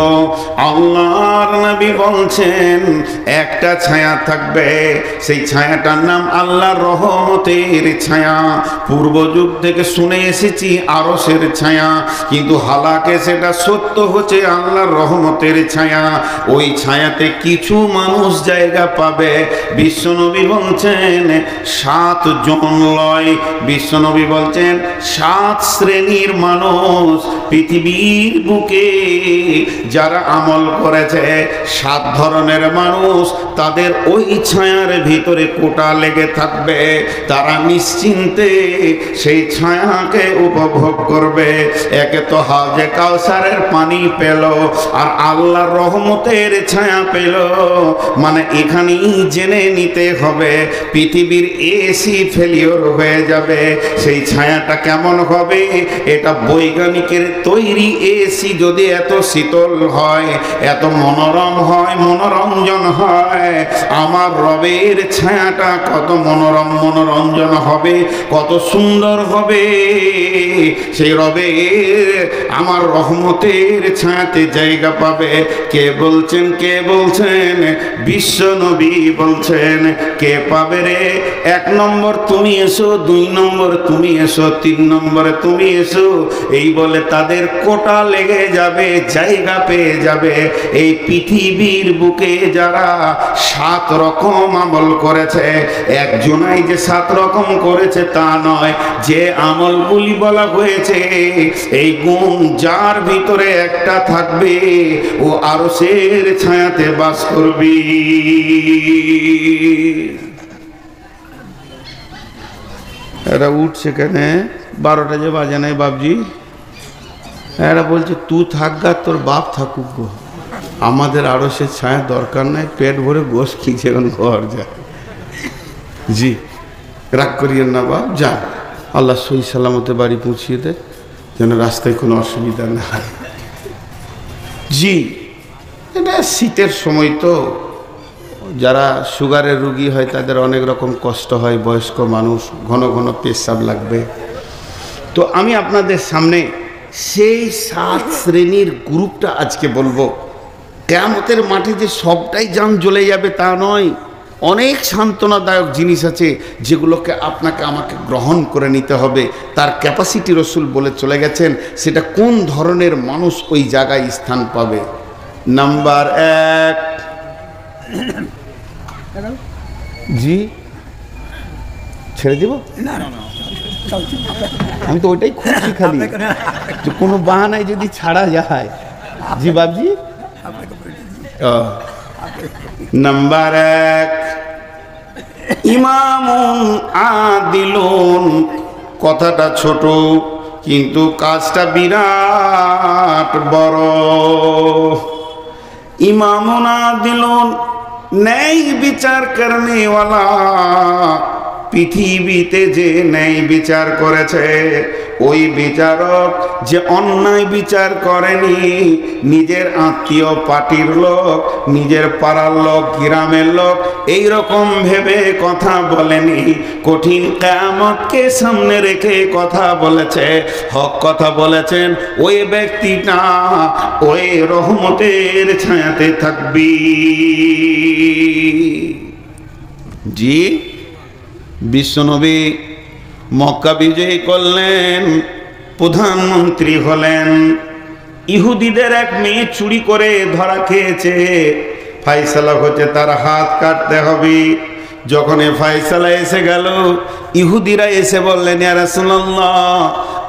আল্লাহর নবী বলছেন একটা ছায়া থাকবে, সেই ছায়াটার নাম আল্লাহর রহমতের ছায়া। পূর্ব যুগ থেকে শুনে এসেছি আরশের ছায়া, কিন্তু হালাকে সেটা সত্য হচ্ছে আল্লাহর রহমতের ছায়া। ওই ছায়াতে কিছু মানুষ জায়গা পাবে। বিশ্বনবী বলছেন 7 জন লয়, বিশ্বনবী বলছেন 7 শ্রেণীর মানুষ পৃথিবীর বুকে যারা আমল করেছে, 7 ধরনের মানুষ তাদের ওই ছায়ার ভিতরে কোটা লেগে থাকবে। তারা নিশ্চিন্তে সেই ছায়াকে উপভোগ করবে। একে তো হাউজে কাউসারের পানি পেল, আর আল্লাহর রহমতের ছায়া পেল। মানে এখানেই জেনে নিতে হবে পৃথিবীর এসি ফেলিওর হয়ে যাবে। সেই ছায়াটা কেমন হবে? এটা বৈজ্ঞানিকের তৈরি এসি যদি এত শীতল হয়, এত মনোরম হয়, মনোরঞ্জন হয়, আমার রবের ছায়াটা কত মনোরম মনোরঞ্জন হবে, কত সুন্দর হবে। সেই রবের আমার রহমতের ছায়াতে জায়গা পাবে। কে বলছেন? কে বলছেন? বিশ্ব নবী বলছেন। কে পাবে রে? 1 নম্বর তুমি এসো, 2 নম্বর তুমি এসো, 3 নম্বরে তুমি এসো, এই বলে তাদের কোটা লেগে যাবে, জায়গা পেয়ে যাবে। এই পৃথিবীর বুকে যারা 7 রকম আমল করেছে, একজনাই যে 7 রকম করেছে তা নয়। যে আমলগুলি বলা হয়েছে, এই গুণ যার ভিতরে একটা থাকবে, ও আরশের ছায়াতে বাস করবি। এরা উঠছে কেন? 12টা যে বাজে নাই বাপজি। এরা বলছে তুই থাক গা, তোর বাপ থাকুক গো, আমাদের আরশের ছায়া দরকার নাই, পেট ভরে গোশ খেয়েছে, এখন ঘর যা। জি, রাগ করিয়েন না বাপ, যা, আল্লাহ সহি সালামতে বাড়ি পৌঁছিয়ে দেয়, যেন রাস্তায় কোনো অসুবিধা না হয়। জি, এটা শীতের সময় তো, যারা সুগারের রুগী হয় তাদের অনেক রকম কষ্ট হয়, বয়স্ক মানুষ, ঘন ঘন পেশাব লাগবে। তো আমি আপনাদের সামনে সেই 7 শ্রেণীর গ্রুপটা আজকে বলবো। কিয়ামতের মাঠে যে সবটাই জান জ্বলে যাবে তা নয়, অনেক সান্ত্বনাদায়ক জিনিস আছে যেগুলোকে আপনাকে আমাকে গ্রহণ করে নিতে হবে। তার ক্যাপাসিটি রসুল বলে চলে গেছেন, সেটা কোন ধরনের মানুষ ওই জায়গায় স্থান পাবে। নাম্বার 1, জি ছেড়ে দিব? আমি তো ওইটাই খুঁজছি খালি, যে কোনো বাহানায় যদি ছাড়া যায়। জি বাবজি, নাম্বার 1 ইমামুন আদিলুন। কথাটা ছোট কিন্তু কাজটা বিরাট বড়। ইমামুন আদিলুন, ন্যায় বিচার করনে ওয়ালা। পৃথিবীতে যে ন্যায় বিচার করেছে, ওই বিচারক যে অন্যায় বিচার করেনি, নিজের আত্মীয় পার্টির লোক, নিজের পাড়ার লোক, গ্রামের লোক এইরকম ভেবে কথা বলেনি, কঠিন কিয়ামতকে সামনে রেখে কথা বলেছে, হক কথা বলেছেন, ওই ব্যক্তিটা ওই রহমতের ছায়াতে থাকবি। জি, বিশ্বনবী মক্কা বিজয় করলেন, প্রধানমন্ত্রী হলেন। ইহুদিদের এক মেয়ে চুরি করে ধরা খেয়েছে, ফায়সালা হচ্ছে তার হাত কাটতে হবে। যখন এ ফায়সালা এসে গেল, ইহুদিরা এসে বললেন, ইয়া রাসূলুল্লাহ,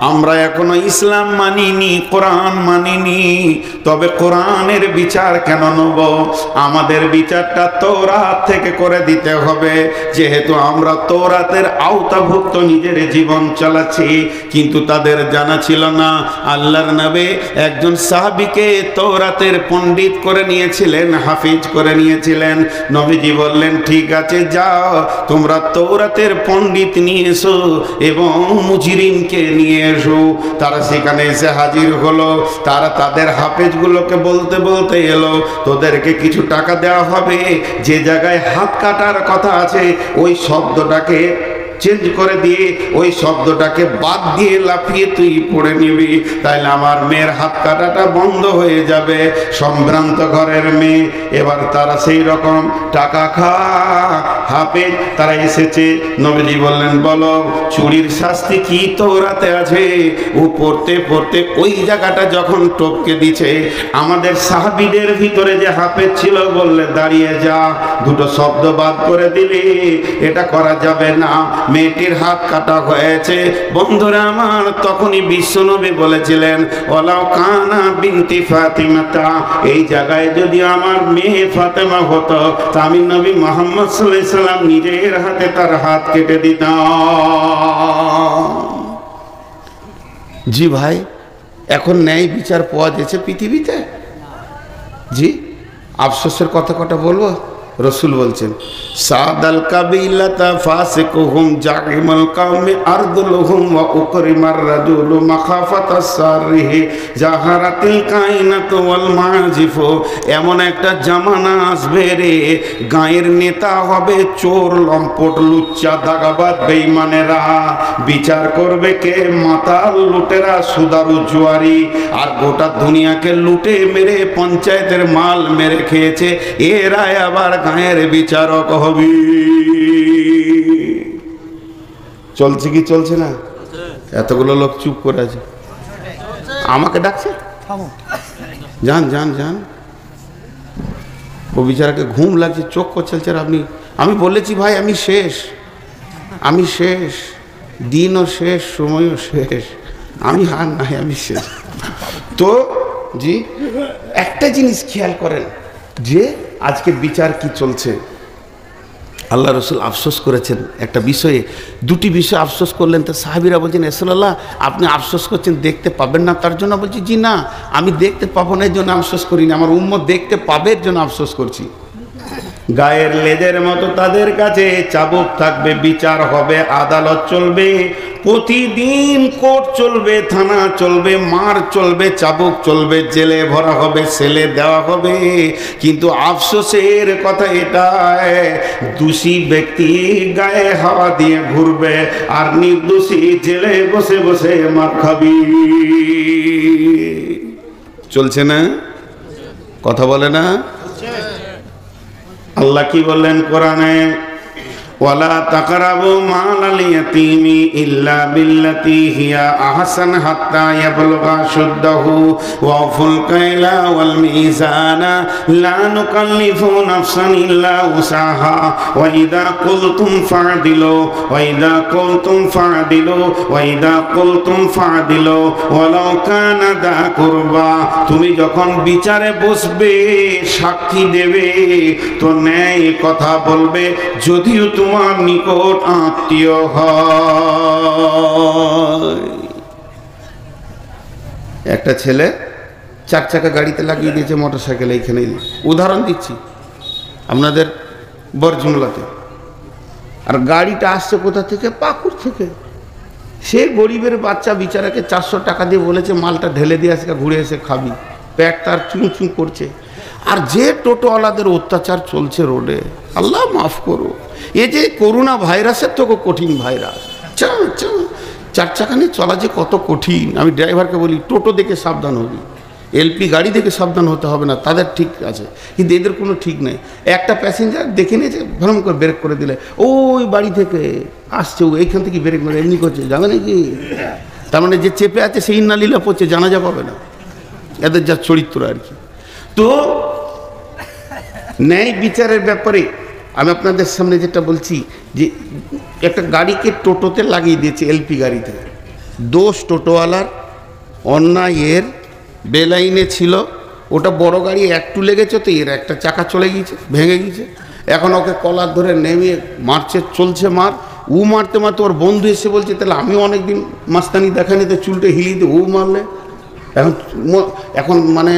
আমরা এখনো ইসলাম মানিনি, কোরআন মানিনি, তবে কোরআনের বিচার কেন নেব? আমাদের বিচারটা তৌরাত থেকে করে দিতে হবে, যেহেতু আমরা তৌরাতের আওতাভুক্ত নিজের জীবন চালাচ্ছি। কিন্তু তাদের জানা ছিল না, আল্লাহর নবী একজন সাহাবীকে তৌরাতের পণ্ডিত করে নিয়েছিলেন, হাফিজ করে নিয়েছিলেন। নবীজি বললেন, ঠিক আছে, যাও তোমরা তৌরাতের পণ্ডিত নিয়ে এসো এবং মুজরিমকে নিয়ে এসো। তারা সেখানে এসে হাজির হলো। তারা তাদের হাফেজগুলোকে বলতে বলতে এলো, তোদেরকে কিছু টাকা দেওয়া হবে, যে জায়গায় হাত কাটার কথা আছে ওই শব্দটাকে চেঞ্জ করে দিয়ে ওই শব্দটাকে বাদ দিয়ে লাফিয়ে তুই পড়ে নিবি, তাইলে আমার মেয়ের হাত কাটাটা বন্ধ হয়ে যাবে। সম্ভ্রান্ত ঘরের মেয়ে, এবার তারা সেই রকম টাকা হাফেজ তারা এসেছে। নবীজি বললেন, বলো চুরির শাস্তি কি তওরাতে আছে? ও পড়তে পড়তে ওই জায়গাটা যখন টপকে দিছে, আমাদের সাহাবীদের ভিতরে যে হাফেজ ছিল বললে, দাঁড়িয়ে যা, দুটো শব্দ বাদ করে দিলি, এটা করা যাবে না, মেয়েটির হাত কাটা হয়েছে। বন্ধুরা আমার, তখনই বিশ্বনবী বলেছিলেন, ওয়ালাউ কানা বিনতি ফাতিমাতা, এই জায়গায় যদি আমার মেয়ে ফাতেমা হতো, তা আমি নবী মুহাম্মদ সাল্লাল্লাহু আলাইহি সাল্লাম নিজের হাতে তার হাত কেটে দিতাম। জি ভাই, এখন ন্যায় বিচার পাওয়া যাচ্ছে পৃথিবীতে? জি, আফসোসের কথা কটা বলবো। রসুল বলছেন, সাদাল কাবিলাতা ফাসিকুহুম জাইমাল কওমি আরদুলহুম ওয়া উকরিমার রাজুলু মাখাফাতাস সারহি জাহারাতিল কায়নাতু ওয়াল মাজিফু। এমন একটা জামানা আসবে রে, গায়ের নেতা হবে চোর, লম্পট, লুচ্চা, দাগাবাজ, বেঈমানেরা। বিচার করবে কে? মাতাল, লুটেরা, সুদারু, জুয়ারি। আর গোটা দুনিয়াকে লুটে মেরে পঞ্চায়েতের মাল মেরে খেয়েছে, এরাই আবার গায়ের বিচারক হবি। চলছে কি চলছে না? এতগুলো লোক চুপ করে আছে, আমাকে ডাকছে, যান যান যান। ও বিচারাকে ঘুম লাগছে, চোখ চলছে। আপনি, আমি বলেছি ভাই আমি শেষ, আমি শেষ, দিনও শেষ, সময়ও শেষ, আমি হার নাই, আমি শেষ। তো জি, একটা জিনিস খেয়াল করেন যে আজকে বিচার কি চলছে। আল্লাহ রসুল আফসোস করেছেন একটা বিষয়ে, দুটি বিষয় আফসোস করলেন। তো সাহাবীরা বলছেন, রাসূলুল্লাহ আপনি আফসোস করছেন দেখতে পাবেন না তার জন্য? বলছি, জি না, আমি দেখতে পাবো না এর জন্য আফসোস করিনি, আমার উম্মত দেখতে পাবে এর জন্য আফসোস করছি। গায়ের লেজের মতো তাদের কাছে চাবুক থাকবে, বিচার হবে, আদালত চলবে, প্রতিদিন কোর্ট চলবে, থানা চলবে, মার চলবে, চাবুক চলবে, জেলে ভরা হবে, সেলে দেওয়া হবে। কিন্তু আফসোসের কথা এটাই, দোষী ব্যক্তি গায়ে হাওয়া দিয়ে ঘুরবে, আর নির্দোষী জেলে বসে বসে মার খাবি। চলছে না? কথা বলে না? আল্লাহ কি বললেন কোরআনে? ওয়ালা তাকরাবু মালাল ইয়াতীমি ইল্লা বিল্লাতী হিয়া আহসান হাত্তা ইয়াবলুগা শুদ্দাহু ওয়াফুল কাইলা ওয়াল মিজানা লা নুকাল্লিফু নাফসান ইল্লা উসাহা ওয়া ইযা কুলতুম ফা'দিলু ওয়া ইযা কুলতুম ফা'দিলু ওয়া ইযা কুলতুম ফা'দিলু ওয়ালাউ কানা দা কুরবা। তুমি যখন বিচারে বসবে, সাক্ষী দেবে, তো ন্যায় কথা বলবে, যদিও তোমার নিকট আত্মীয় হয়। একটা ছেলে 4 চাকা গাড়িতে লাগিয়ে দিয়েছে মোটরসাইকেল, এইখানে উদাহরণ দিচ্ছি আপনাদের বরজুমলাতে। আর গাড়িটা আসছে কোথা থেকে? পাকুর থেকে। সে গরিবের বাচ্চা বিচারাকে 400 টাকা দিয়ে বলেছে মালটা ঢেলে দিয়ে আজকে ঘুরে এসে খাবি, পেট তার চুঁ চুঁ করছে। আর যে টোটোওয়ালাদের অত্যাচার চলছে রোডে, আল্লাহ মাফ করো, এ যে করোনা ভাইরাসের তো কঠিন ভাইরাস। 4 চাকা নিয়ে চলা যে কত কঠিন। আমি ড্রাইভারকে বলি, টোটো দেখে সাবধান হবি, এলপি গাড়ি দেখে সাবধান হতে হবে না, তাদের ঠিক আছে, কিন্তু এদের কোনো ঠিক নেই। একটা প্যাসেঞ্জার দেখে নিয়েছে, ভ্রম করে ব্রেক করে দিলে, ওই বাড়ি থেকে আসছে, ও এইখান থেকে ব্রেক করে এমনি করছে, যাবে নাকি? তার মানে যে চেপে আছে সেই নালীলা পড়ছে, জানাজা পাবে না, এদের যা চরিত্র আর কি। তো ন্যায় বিচারের ব্যাপারে আমি আপনাদের সামনে যেটা বলছি, যে একটা গাড়িকে টোটোতে লাগিয়ে দিয়েছে, এলপি গাড়িতে। দোষ টোটোওয়ালার, অন্যায় এর। বেলাইনে ছিল, ওটা বড় গাড়ি একটু লেগেছে, তো এর একটা চাকা চলে গিয়েছে, ভেঙে গিয়েছে। এখন ওকে কলার ধরে নেমে মারছে, চলছে মার। ও মারতে মারতে ওর বন্ধু এসে বলছে, তাহলে আমি অনেকদিন মাস্তানি দেখানি, তো চুলটা হিলিয়ে দিয়ে ও মারলে। এখন মানে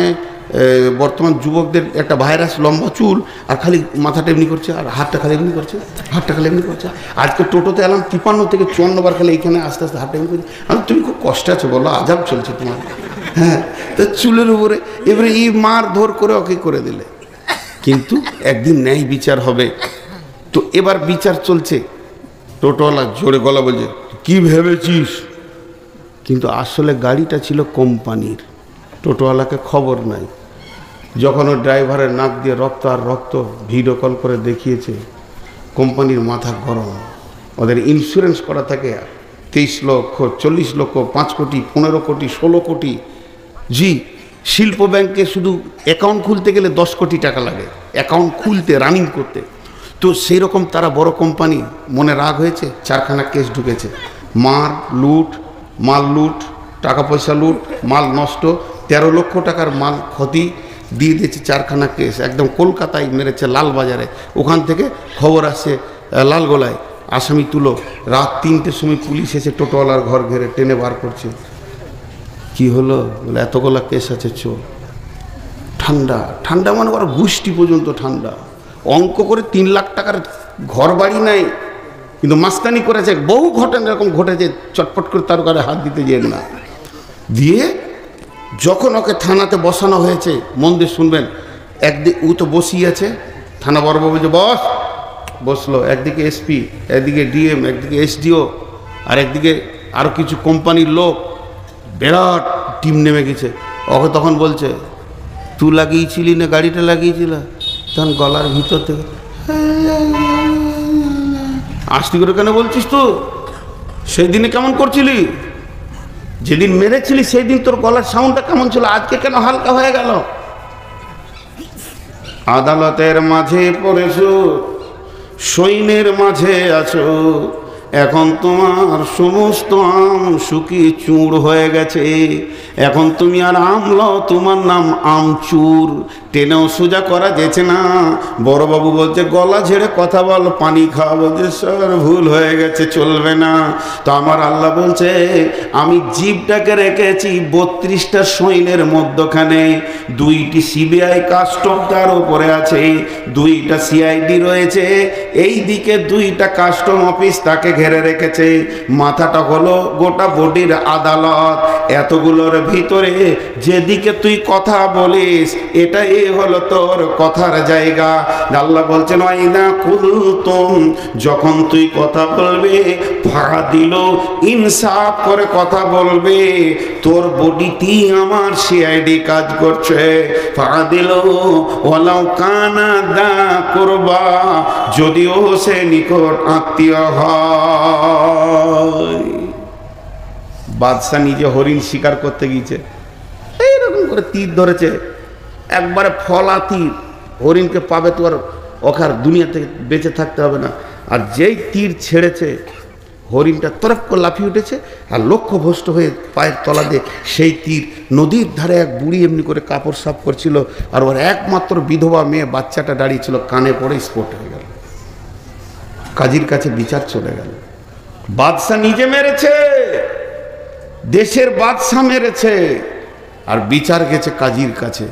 বর্তমান যুবকদের একটা ভাইরাস, লম্বা চুল আর খালি মাথাটা এমনি করছে, আর হাতটা খালি এমনি করছে, হাতটা খালি এমনি করছে। আজকে টোটোতে এলাম 53 থেকে 54 বার খালি এইখানে আস্তে আস্তে হাতটা এমনি করছে। আমি, তুমি খুব কষ্টে আছো বলো, আজাব চলছে তোমার। হ্যাঁ, তো চুলের উপরে এবারে এই মার ধর করে ওকে করে দিলে। কিন্তু একদিন ন্যায় বিচার হবে। তো এবার বিচার চলছে, টোটোওয়ালা জোরে গলা বলছে, কি ভেবেছিস? কিন্তু আসলে গাড়িটা ছিল কোম্পানির। টোটোওয়ালাকে খবর নাই। যখন ওর ড্রাইভারের নাক দিয়ে রক্ত আর রক্ত, ভিডিও কল করে দেখিয়েছে, কোম্পানির মাথা গরম। ওদের ইন্স্যুরেন্স করা থাকে 23 লক্ষ, 40 লক্ষ, 5 কোটি, 15 কোটি, 16 কোটি। জি, শিল্প ব্যাংকে শুধু অ্যাকাউন্ট খুলতে গেলে 10 কোটি টাকা লাগে, অ্যাকাউন্ট খুলতে, রানিং করতে। তো সেই রকম তারা বড় কোম্পানি, মনে রাগ হয়েছে, 4খানা কেস ঢুকেছে। মাল লুট, টাকা পয়সা লুট, মাল নষ্ট, 13 লক্ষ টাকার মাল ক্ষতি দিয়ে দিয়েছে। 4খানা কেস একদম কলকাতায় মেরেছে, লালবাজারে। ওখান থেকে খবর আসছে লালগোলায়, আসামি তুলো। রাত 3টের সময় পুলিশ এসে টোটোওয়ালার ঘর ঘেরে টেনে বার করছে। কি হলো? বলে এতগুলা কেস আছে, চোর। ঠান্ডা ঠান্ডা মানে ওরা গোষ্ঠী পর্যন্ত ঠান্ডা। অঙ্ক করে 3 লাখ টাকার ঘর বাড়ি নাই, কিন্তু মাস্তানি করেছে। বহু ঘটনা এরকম ঘটেছে, চটপট করে তার ঘরে হাত দিতে যেন না। দিয়ে যখন ওকে থানাতে বসানো হয়েছে, মন দিয়ে শুনবেন, একদিকে ও তো বসিয়ে আছে, থানা বড়বাবু যে বস বসলো, একদিকে এসপি, একদিকে ডিএম, একদিকে এসডিও, আর একদিকে আরও কিছু কোম্পানির লোক, বিরাট টিম নেমে গেছে। ওকে তখন বলছে, তুই লাগিয়েছিলি না গাড়িটা লাগিয়েছিল? তখন গলার ভিতর থেকে, আস্তে করে কেন বলছিস? তো সেই দিনে কেমন করছিলি? যেদিন মেরেছিলি সেই দিন তোর গলার সাউন্ডটা কেমন ছিল, আজকে কেন হালকা হয়ে গেল? আদালতের মাঝে পড়েছো, সৈন্যের মাঝে আছো, এখন তোমার সমস্ত আম শুকিয়ে চুর হয়ে গেছে। এখন তুমি আর আমলাও, তোমার নাম আমচুর। টেনেও সোজা করা যেছে না। বড়বাবু বলছে, গলা ঝেড়ে কথা বল, পানি খাওয়া। বলছে, স্যার ভুল হয়ে গেছে, চলবে না। তো আমার আল্লাহ বলছে, আমি জিভটাকে রেখেছি 32টা সৈন্যের মধ্যখানে। 2টি সিবিআই কাস্টম তার উপরে আছে, 2টা সিআইডি রয়েছে, এই দিকে 2টা কাস্টম অফিস তাকে ঘেরে রেখেছে। মাথাটা হলো গোটা বডির আদালত। এতগুলোর ভিতরে যেদিকে তুই কথা বলিস, এটাই হলো তোর কথার জায়গা। আল্লাহ বলছেন, ওয়াইদা কুলতুম, যখন তুই কথা বলবে, ফাঁকা দিল, ইনসাফ করে কথা বলবে, তোর বডিতেই আমার সিআইডি কাজ করছে। ফাঁকা দিল, ওয়ালাউ কানা দা কুরবা, যদিও সে নিকট আত্মীয় হয়। বাদশা নিজে হরিণ শিকার করতে গিয়েছে, এইরকম করে তীর ধরেছে, একবারে ফলা তীর। হরিণকে পাবে তো আর ওখার দুনিয়া থেকে বেঁচে থাকতে হবে না। আর যেই তীর ছেড়েছে, হরিণটা তরফ করে লাফিয়ে উঠেছে, আর লক্ষ্যভ্রষ্ট হয়ে পায়ের তলা দিয়ে সেই তীর নদীর ধারে এক বুড়ি এমনি করে কাপড় সাফ করছিল, আর ওর একমাত্র বিধবা মেয়ে বাচ্চাটা দাঁড়িয়েছিল, কানে পড়ে স্পট হয়ে গেল। কাজীর কাছে বিচার চলে গেল। বাদশাহ নিজে মেরেছে, দেশের বাদশাহ মেরেছে, আর বিচার গেছে কাজীর কাছে।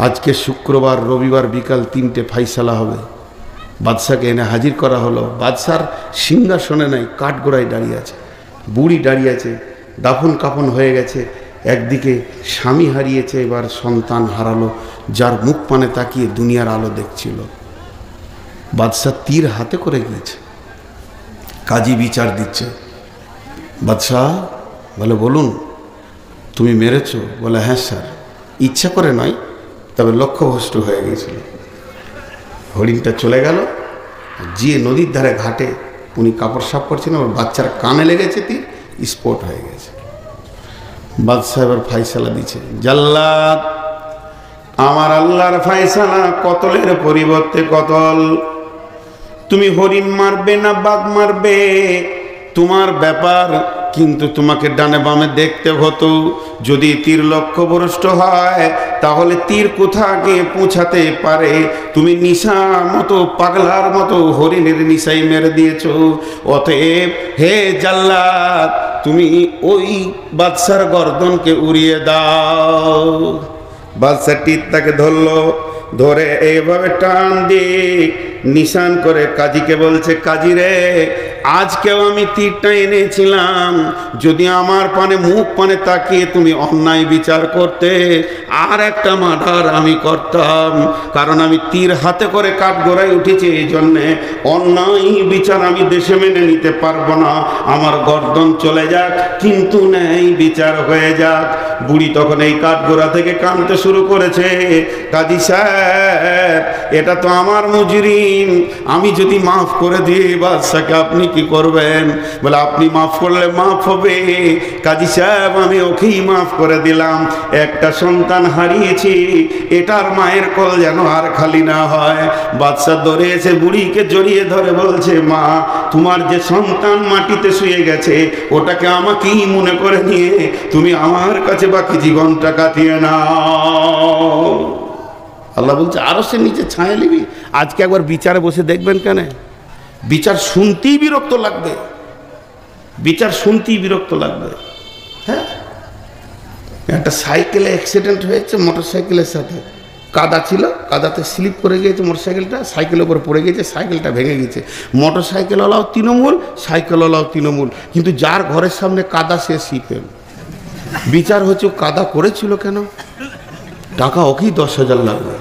আজকে শুক্রবার, রবিবার বিকাল 3টে ফাইসালা হবে। বাদশাকে এনে হাজির করা হলো। বাদশার সিংহাসনে নাই, কাঠগোড়ায় দাঁড়িয়ে আছে, বুড়ি দাঁড়িয়ে আছে, দাফন কাফন হয়ে গেছে। একদিকে স্বামী হারিয়েছে, এবার সন্তান হারালো, যার মুখ পানে তাকিয়ে দুনিয়ার আলো দেখছিল। বাদশাহ তীর হাতে করে গিয়েছে, কাজী বিচার দিচ্ছে। বাদশাহ বলে, বলুন, তুমি মেরেছো? বলে, হ্যাঁ স্যার, ইচ্ছা করে নয়, তবে লক্ষ্যভ্রষ্ট হয়ে গিয়েছিল। হরিণটা চলে গেল। যে নদীর ধারে ঘাটে উনি কাপড় সাফ করছেন, ওর বাচ্চার কানে লেগেছে, তীর স্পট হয়ে গেছে। বাদশাহ এবার ফাইসালা দিচ্ছে, জাল্লাদ, আমার আল্লাহর ফাইসালা কতলের পরিবর্তে কতল। তুমি হরিণ মারবে না বাঘ মারবে তোমার ব্যাপার, কিন্তু তোমাকে ডানে বামে দেখতে হতো। যদি তীর লক্ষ্যভ্রষ্ট হয়, তাহলে তীর কোথায় গিয়ে পৌঁছাতে পারে। তুমি নিশা মতো, পাগলার মতো হরিণের নিশাই মেরে দিয়েছ। অতএব হে জাল্লাদ, তুমি ওই বাদশার গর্দনকে উড়িয়ে দাও। বাদশা তীর তাকে ধরলো, ধরে এইভাবে টান দিয়ে নিশান করে কাজীকে বলছে, কাজী রে, আজকেও আমি তীরটা এনেছিলাম, যদি আমার পানে মুখ পানে তাকিয়ে তুমি অন্যায় বিচার করতে, আর একটা মার্ডার আমি করতাম, কারণ আমি তীর হাতে করে কাঠগড়ায় উঠেছি, এই জন্যে অন্যায় বিচার আমি দেশে মেনে নিতে পারবো না, আমার গর্দন চলে যাক কিন্তু ন্যায় বিচার হয়ে যাক। বুড়ি তখন এই কাঠগড়া থেকে কাঁদতে শুরু করেছে, কাজী সাহেব, এটা তো আমার মুজরিম, আমি যদি মাফ করে দিই বাদশাকে আপনি কি করবেন? বলে, আপনি মাফ করলে মাফ হবে। কাজী সাহেব, আমি ওকেই মাফ করে দিলাম, একটা সন্তান হারিয়েছি, এটার মায়ের কোল যেন আর খালি না হয়। বাদশা ধরে এসে বুড়িকে জড়িয়ে ধরে বলছে, মা, তোমার যে সন্তান মাটিতে শুয়ে গেছে ওটাকে আমাকেই মনে করে নিয়ে তুমি আমার কাছে বাকি জীবনটা কাটিয়ে নাও। আল্লাহ বলছে, আরো সে নিচে ছায়া নিবি। আজকে একবার বিচারে বসে দেখবেন, কেন বিচার শুনতেই বিরক্ত লাগবে, বিচার শুনতেই বিরক্ত লাগবে। হ্যাঁ, একটা সাইকেলে অ্যাক্সিডেন্ট হয়েছে, মোটর সাইকেলের সাথে কাদা ছিল, কাদাতে স্লিপ করে গিয়েছে মোটর সাইকেলটা, সাইকেলের উপর পড়ে গিয়েছে, সাইকেলটা ভেঙে গেছে। মোটর সাইকেলওয়ালাও তৃণমূল, সাইকেলওয়ালাও তৃণমূল, কিন্তু যার ঘরের সামনে কাদা সে সিপিএম। বিচার হচ্ছে, কাদা করেছিল কেন, টাকা ওকেই 10,000 লাগবে।